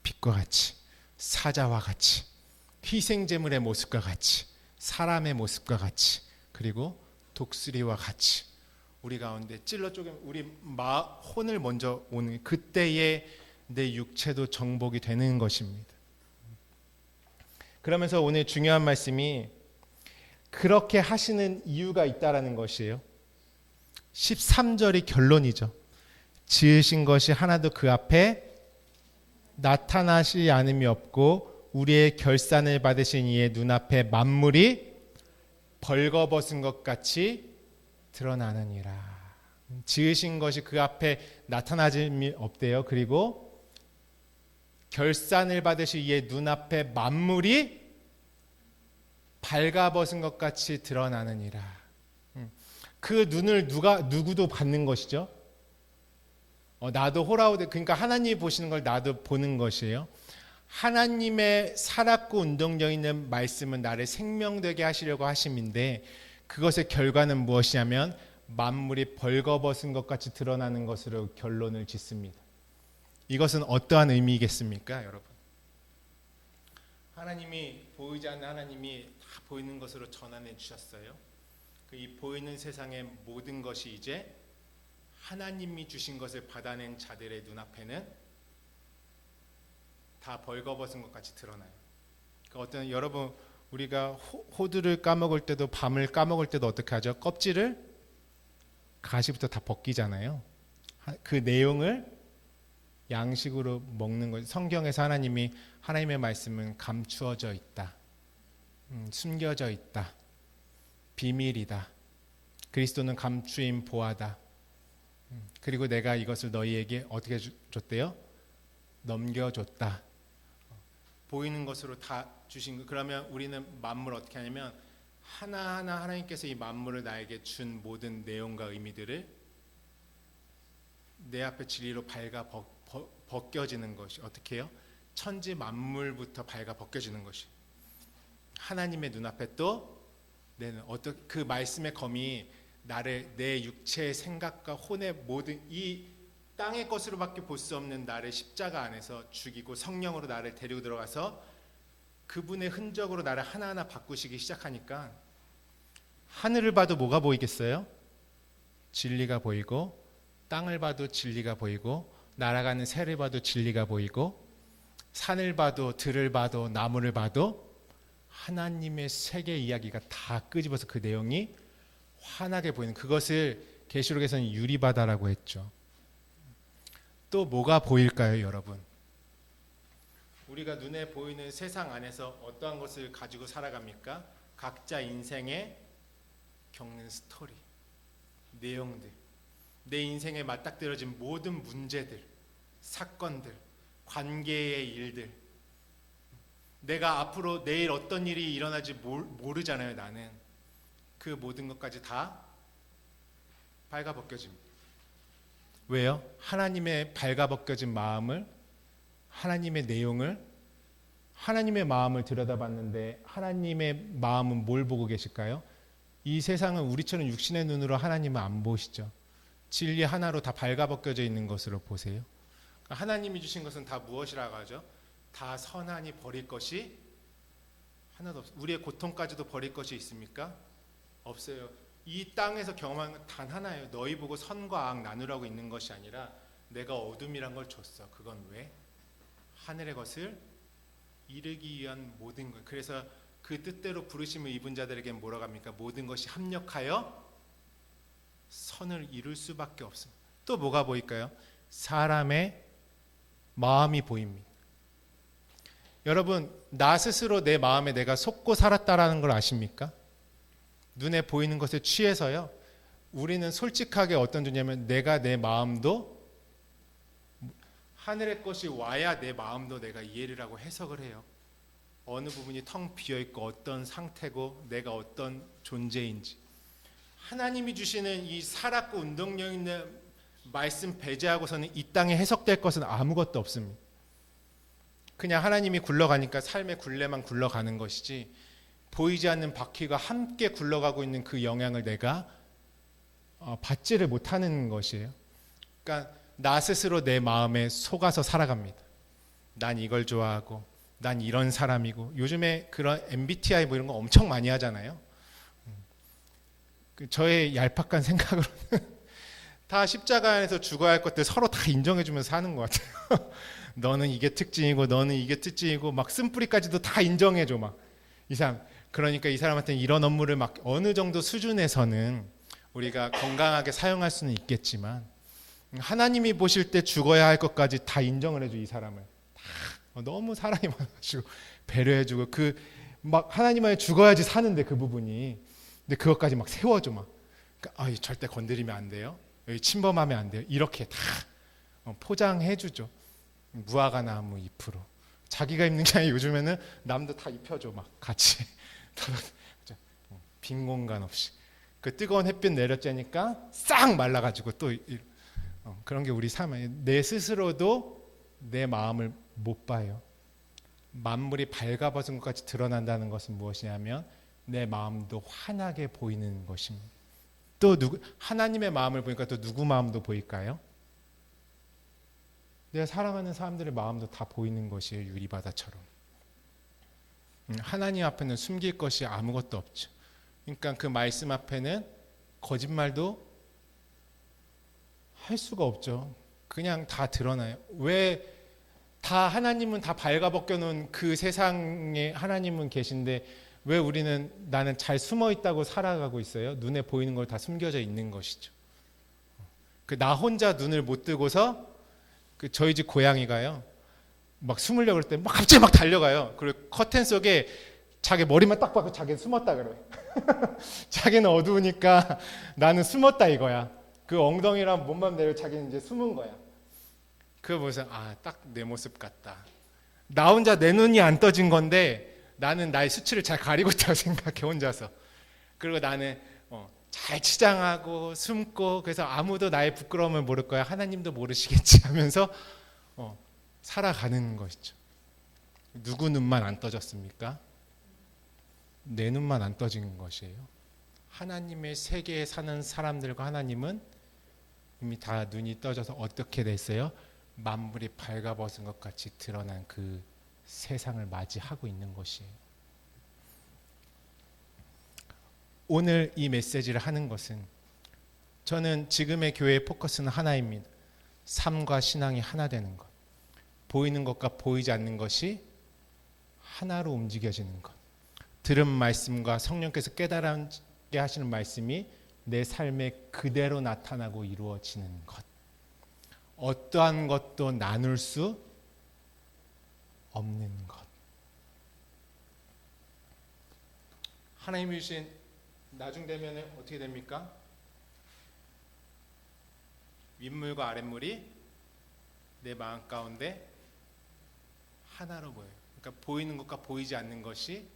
빛과 같이, 사자와 같이, 희생제물의 모습과 같이, 사람의 모습과 같이, 그리고 독수리와 같이 우리 가운데 찔러 쪼개 우리 혼을 먼저 오는 그때에 내 육체도 정복이 되는 것입니다. 그러면서 오늘 중요한 말씀이 그렇게 하시는 이유가 있다라는 것이에요. 13절이 결론이죠. 지으신 것이 하나도 그 앞에 나타나시 않음이 없고 우리의 결산을 받으신 이의 눈앞에 만물이 벌거벗은 것 같이 드러나느니라. 지으신 것이 그 앞에 나타나짐이 없대요. 그리고 결산을 받으신 이의 눈앞에 만물이 발가벗은 것 같이 드러나느니라. 그 눈을 누구도 받는 것이죠. 나도 호라우드, 그러니까 하나님이 보시는 걸 나도 보는 것이에요. 하나님의 살았고 운동력 있는 말씀은 나를 생명되게 하시려고 하심인데, 그것의 결과는 무엇이냐면 만물이 벌거벗은 것 같이 드러나는 것으로 결론을 짓습니다. 이것은 어떠한 의미겠습니까, 여러분? 하나님이 보이지 않는 하나님이 다 보이는 것으로 전환해 주셨어요. 이 보이는 세상의 모든 것이 이제 하나님이 주신 것을 받아낸 자들의 눈앞에는 다 벌거벗은 것 같이 드러나요. 그러니까 어떤 여러분, 우리가 호두를 까먹을 때도, 밤을 까먹을 때도 어떻게 하죠? 껍질을 가시부터 다 벗기잖아요. 그 내용을 양식으로 먹는 것. 성경에서 하나님의 말씀은 감추어져 있다, 숨겨져 있다, 비밀이다. 그리스도는 감추인 보화다. 그리고 내가 이것을 너희에게 어떻게 줬대요? 넘겨줬다. 보이는 것으로 다 주신 거. 그러면 우리는 만물을 어떻게 하냐면 하나하나 하나님께서 이 만물을 나에게 준 모든 내용과 의미들을 내 앞에 진리로 발가 벗겨지는 것이 어떻게 해요? 천지 만물부터 발가 벗겨지는 것이 하나님의 눈앞에 또 내는 어떤 그 말씀의 검이 나를 내 육체의 생각과 혼의 모든 이 땅의 것으로밖에 볼 수 없는 나를 십자가 안에서 죽이고 성령으로 나를 데리고 들어가서 그분의 흔적으로 나를 하나하나 바꾸시기 시작하니까 하늘을 봐도 뭐가 보이겠어요? 진리가 보이고, 땅을 봐도 진리가 보이고, 날아가는 새를 봐도 진리가 보이고, 산을 봐도 들을 봐도 나무를 봐도 하나님의 세계 이야기가 다 끄집어서 그 내용이 환하게 보이는, 그것을 계시록에서는 유리바다라고 했죠. 또 뭐가 보일까요, 여러분? 우리가 눈에 보이는 세상 안에서 어떠한 것을 가지고 살아갑니까? 각자 인생에 겪는 스토리, 내용들, 내 인생에 맞닥뜨려진 모든 문제들, 사건들, 관계의 일들, 내가 앞으로 내일 어떤 일이 일어날지 모르잖아요. 나는 그 모든 것까지 다 발가벗겨집니다. 왜요? 하나님의 발가벗겨진 마음을, 하나님의 내용을, 하나님의 마음을 들여다봤는데 하나님의 마음은 뭘 보고 계실까요? 이 세상은 우리처럼 육신의 눈으로 하나님을 안 보시죠. 진리 하나로 다 발가벗겨져 있는 것으로 보세요. 하나님이 주신 것은 다 무엇이라고 하죠? 다 선하니 버릴 것이 하나도 없어요. 우리의 고통까지도 버릴 것이 있습니까? 없어요. 이 땅에서 경험한 건 단 하나예요. 너희 보고 선과 악 나누라고 있는 것이 아니라 내가 어둠이란 걸 줬어. 그건 왜? 하늘의 것을 이루기 위한 모든 것. 그래서 그 뜻대로 부르심을 입은 자들에게 뭐라고 합니까? 모든 것이 합력하여 선을 이룰 수밖에 없습니다. 또 뭐가 보일까요? 사람의 마음이 보입니다. 여러분, 나 스스로 내 마음에 내가 속고 살았다라는 걸 아십니까? 눈에 보이는 것에 취해서요. 우리는 솔직하게 어떤 주냐면 내가 내 마음도 하늘의 것이 와야 내 마음도 내가 이해를 하고 해석을 해요. 어느 부분이 텅 비어있고 어떤 상태고 내가 어떤 존재인지. 하나님이 주시는 이 살았고 운동력 있는 말씀 배제하고서는 이 땅에 해석될 것은 아무것도 없습니다. 그냥 하나님이 굴러가니까 삶의 굴레만 굴러가는 것이지 보이지 않는 바퀴가 함께 굴러가고 있는 그 영향을 내가 받지를 못하는 것이에요. 그러니까 나 스스로 내 마음에 속아서 살아갑니다. 난 이걸 좋아하고 난 이런 사람이고 요즘에 그런 MBTI 뭐 이런 거 엄청 많이 하잖아요. 저의 얄팍한 생각으로는 다 십자가 안에서 죽어야 할 것들 서로 다 인정해주면서 사는 것 같아요. 너는 이게 특징이고 너는 이게 특징이고 막 쓴뿌리까지도 다 인정해줘 막 이 사람. 그러니까 이 사람한테는 이런 업무를 막 어느 정도 수준에서는 우리가 건강하게 사용할 수는 있겠지만 하나님이 보실 때 죽어야 할 것까지 다 인정을 해줘 이 사람을. 다 너무 사랑이 많아가지고 배려해주고 그 막 하나님 안에 죽어야지 사는데 그 부분이 근데 그것까지 막 세워줘 막. 그러니까 절대 건드리면 안 돼요. 여기 침범하면 안 돼요. 이렇게 다 포장해주죠. 무화과 나무 잎으로. 자기가 입는 게 아니라 요즘에는 남도 다 입혀줘 막 같이. 빈 공간 없이. 그 뜨거운 햇빛 내려쬐니까 싹 말라가지고 또 그런 게 우리 삶이에요. 내 스스로도 내 마음을 못 봐요. 만물이 발가벗은 것까지 드러난다는 것은 무엇이냐면 내 마음도 환하게 보이는 것입니다. 또 하나님의 마음을 보니까 또 누구 마음도 보일까요? 내가 사랑하는 사람들의 마음도 다 보이는 것이에요. 유리바다처럼. 하나님 앞에는 숨길 것이 아무것도 없죠. 그러니까 그 말씀 앞에는 거짓말도 할 수가 없죠. 그냥 다 드러나요. 왜 다 하나님은 다 발가벗겨 놓은 그 세상에 하나님은 계신데 왜 우리는 나는 잘 숨어 있다고 살아가고 있어요? 눈에 보이는 걸 다 숨겨져 있는 것이죠. 그 나 혼자 눈을 못 뜨고서 그 저희 집 고양이가요. 막 숨으려고 그럴 때 막 갑자기 막 달려가요. 그리고 커튼 속에 자기 머리만 딱 봐도 자기는 숨었다 그래. 자기는 어두우니까 나는 숨었다 이거야. 그 엉덩이랑 몸만 내려 자기는 이제 숨은 거야. 그거 보면서 딱 내 모습 같다. 나 혼자 내 눈이 안 떠진 건데 나는 나의 수치를 잘 가리고 있다고 생각해 혼자서. 그리고 나는 잘 치장하고 숨고 그래서 아무도 나의 부끄러움을 모를 거야. 하나님도 모르시겠지 하면서 살아가는 것이죠. 누구 눈만 안 떠졌습니까? 내 눈만 안 떠진 것이에요. 하나님의 세계에 사는 사람들과 하나님은 이미 다 눈이 떠져서 어떻게 됐어요? 만물이 발가벗은 것 같이 드러난 그 세상을 맞이하고 있는 것이에요. 오늘 이 메시지를 하는 것은 저는 지금의 교회의 포커스는 하나입니다. 삶과 신앙이 하나 되는 것. 보이는 것과 보이지 않는 것이 하나로 움직여지는 것. 들은 말씀과 성령께서 깨달게 하시는 말씀이 내 삶에 그대로 나타나고 이루어지는 것. 어떠한 것도 나눌 수 없는 것. 하나님이 주신 나중 되면 어떻게 됩니까? 윗물과 아랫물이 내 마음 가운데 하나로 보여요. 그러니까 보이는 것과 보이지 않는 것이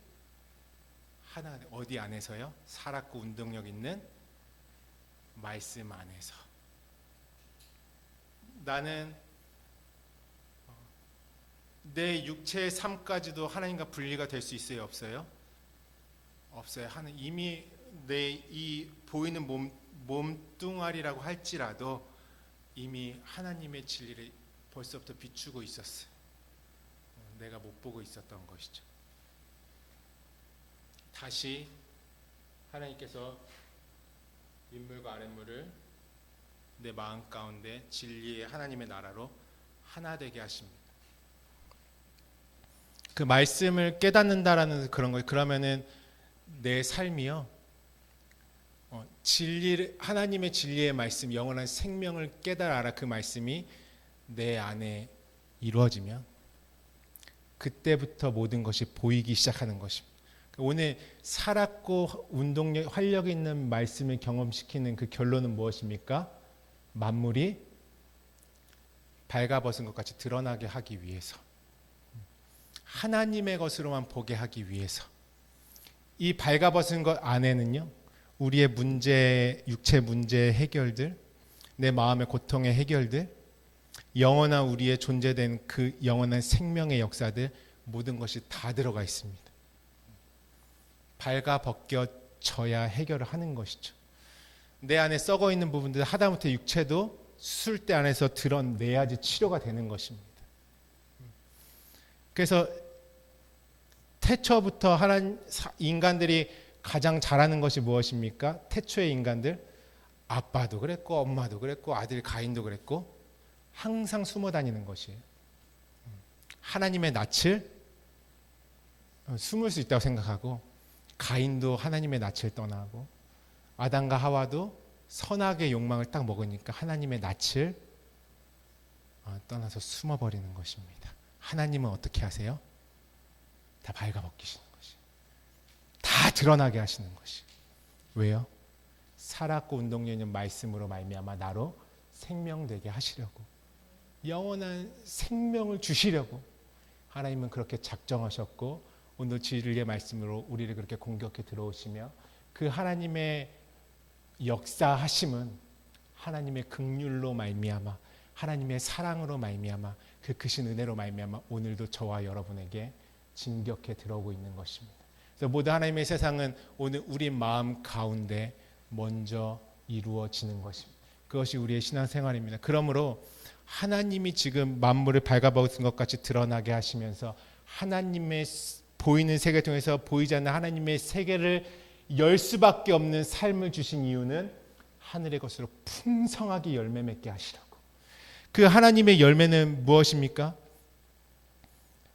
하나, 어디 안에서요? 살았고 운동력 있는 말씀 안에서. 나는 내 육체의 삶까지도 하나님과 분리가 될 수 있어요? 없어요? 없어요. 이미 내 이 보이는 몸뚱아리라고 할지라도 이미 하나님의 진리를 벌써부터 비추고 있었어요. 내가 못 보고 있었던 것이죠. 다시 하나님께서 윗물과 아랫물을 내 마음 가운데 진리의 하나님의 나라로 하나 되게 하십니다. 그 말씀을 깨닫는다라는 그런 거예요. 그러면은 내 삶이요, 하나님의 진리의 말씀, 영원한 생명을 깨달아라. 그 말씀이 내 안에 이루어지면 그때부터 모든 것이 보이기 시작하는 것입니다. 오늘 살았고 운동력, 활력 있는 말씀을 경험시키는 그 결론은 무엇입니까? 만물이 발가벗은 것 같이 드러나게 하기 위해서, 하나님의 것으로만 보게 하기 위해서. 이 발가벗은 것 안에는요, 우리의 문제, 육체 문제 해결들, 내 마음의 고통의 해결들, 영원한 우리의 존재된 그 영원한 생명의 역사들, 모든 것이 다 들어가 있습니다. 발가벗겨져야 해결을 하는 것이죠. 내 안에 썩어 있는 부분들, 하다못해 육체도 수술대 안에서 드러내야지 치료가 되는 것입니다. 그래서 태초부터 인간들이 가장 잘하는 것이 무엇입니까? 태초의 인간들, 아빠도 그랬고 엄마도 그랬고 아들 가인도 그랬고, 항상 숨어 다니는 것이에요. 하나님의 낯을 숨을 수 있다고 생각하고, 가인도 하나님의 낯을 떠나고, 아담과 하와도 선악의 욕망을 딱 먹으니까 하나님의 낯을 떠나서 숨어버리는 것입니다. 하나님은 어떻게 하세요? 다 발가벗기시는 것이, 다 드러나게 하시는 것이. 왜요? 살았고 운동력 있는 말씀으로 말미암아 나로 생명되게 하시려고, 영원한 생명을 주시려고 하나님은 그렇게 작정하셨고, 오늘 진리의 말씀으로 우리를 그렇게 공격해 들어오시며, 그 하나님의 역사하심은 하나님의 긍휼로 말미암아, 하나님의 사랑으로 말미암아, 그 크신 은혜로 말미암아 오늘도 저와 여러분에게 진격해 들어오고 있는 것입니다. 그래서 모든 하나님의 세상은 오늘 우리 마음 가운데 먼저 이루어지는 것입니다. 그것이 우리의 신앙생활입니다. 그러므로 하나님이 지금 만물을 발가벗은 것 같이 드러나게 하시면서 하나님의 보이는 세계 통해서 보이지 않는 하나님의 세계를 열 수밖에 없는 삶을 주신 이유는 하늘의 것으로 풍성하게 열매 맺게 하시라고. 그 하나님의 열매는 무엇입니까?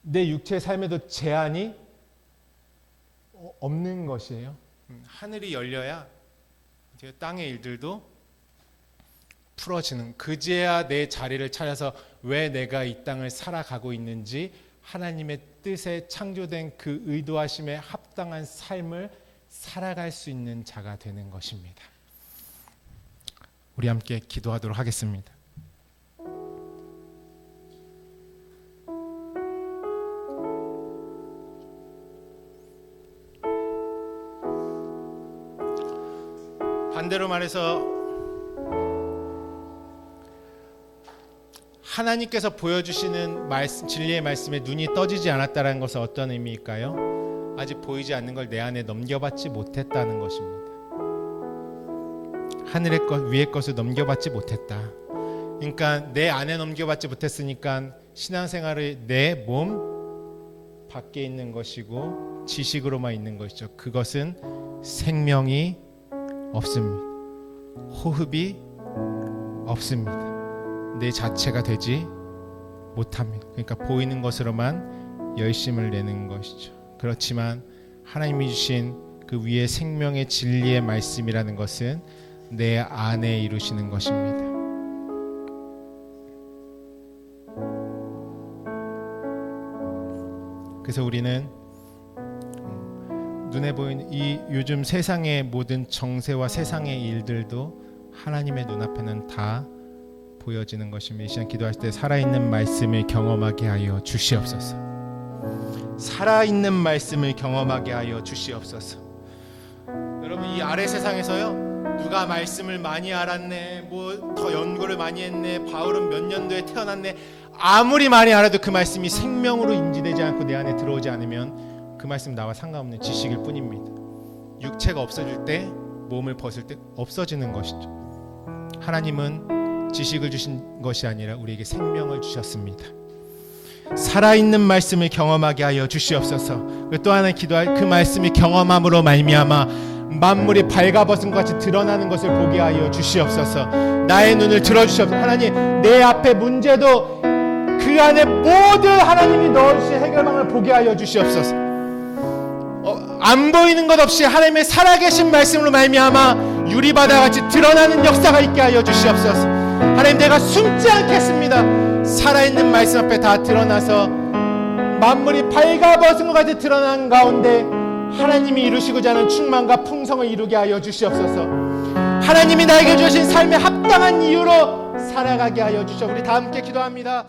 내 육체의 삶에도 제한이 없는 것이에요. 하늘이 열려야 땅의 일들도 풀어지는, 그제야 내 자리를 찾아서 왜 내가 이 땅을 살아가고 있는지, 하나님의 뜻에 창조된 그 의도하심에 합당한 삶을 살아갈 수 있는 자가 되는 것입니다. 우리 함께 기도하도록 하겠습니다. 반대로 말해서 하나님께서 보여주시는 말씀, 진리의 말씀에 눈이 떠지지 않았다는 것은 어떤 의미일까요? 아직 보이지 않는 걸 내 안에 넘겨받지 못했다는 것입니다. 하늘의 것, 위의 것을 넘겨받지 못했다. 그러니까 내 안에 넘겨받지 못했으니까 신앙생활의 내 몸 밖에 있는 것이고 지식으로만 있는 것이죠. 그것은 생명이 없습니다. 호흡이 없습니다. 내 자체가 되지 못합니다. 그러니까 보이는 것으로만 열심을 내는 것이죠. 그렇지만 하나님이 주신 그 위의 생명의 진리의 말씀이라는 것은 내 안에 이루시는 것입니다. 그래서 우리는 눈에 보이는 이 요즘 세상의 모든 정세와 세상의 일들도 하나님의 눈앞에는 다 보여지는 것입니다. 이 시간 기도할 때 살아있는 말씀을 경험하게 하여 주시옵소서. 살아있는 말씀을 경험하게 하여 주시옵소서. 여러분, 이 아래 세상에서요, 누가 말씀을 많이 알았네, 뭐 더 연구를 많이 했네, 바울은 몇 년도에 태어났네, 아무리 많이 알아도 그 말씀이 생명으로 인지되지 않고 내 안에 들어오지 않으면 그 말씀 나와 상관없는 지식일 뿐입니다. 육체가 없어질 때, 몸을 벗을 때 없어지는 것이죠. 하나님은 지식을 주신 것이 아니라 우리에게 생명을 주셨습니다. 살아있는 말씀을 경험하게 하여 주시옵소서. 또 하나 기도할 그 말씀이 경험함으로 말미암아 만물이 발가벗은 것 같이 드러나는 것을 보게 하여 주시옵소서. 나의 눈을 들어주시옵소서. 하나님, 내 앞에 문제도 그 안에 모든 하나님이 넣어주신 해결방을 보게 하여 주시옵소서. 안 보이는 것 없이 하나님의 살아계신 말씀으로 말미암아 유리바다같이 드러나는 역사가 있게 하여 주시옵소서. 하나님, 내가 숨지 않겠습니다. 살아있는 말씀 앞에 다 드러나서 만물이 발가벗은 것 같이 드러난 가운데 하나님이 이루시고자 하는 충만과 풍성을 이루게 하여 주시옵소서. 하나님이 나에게 주신 삶에 합당한 이유로 살아가게 하여 주시옵소서. 우리 다 함께 기도합니다.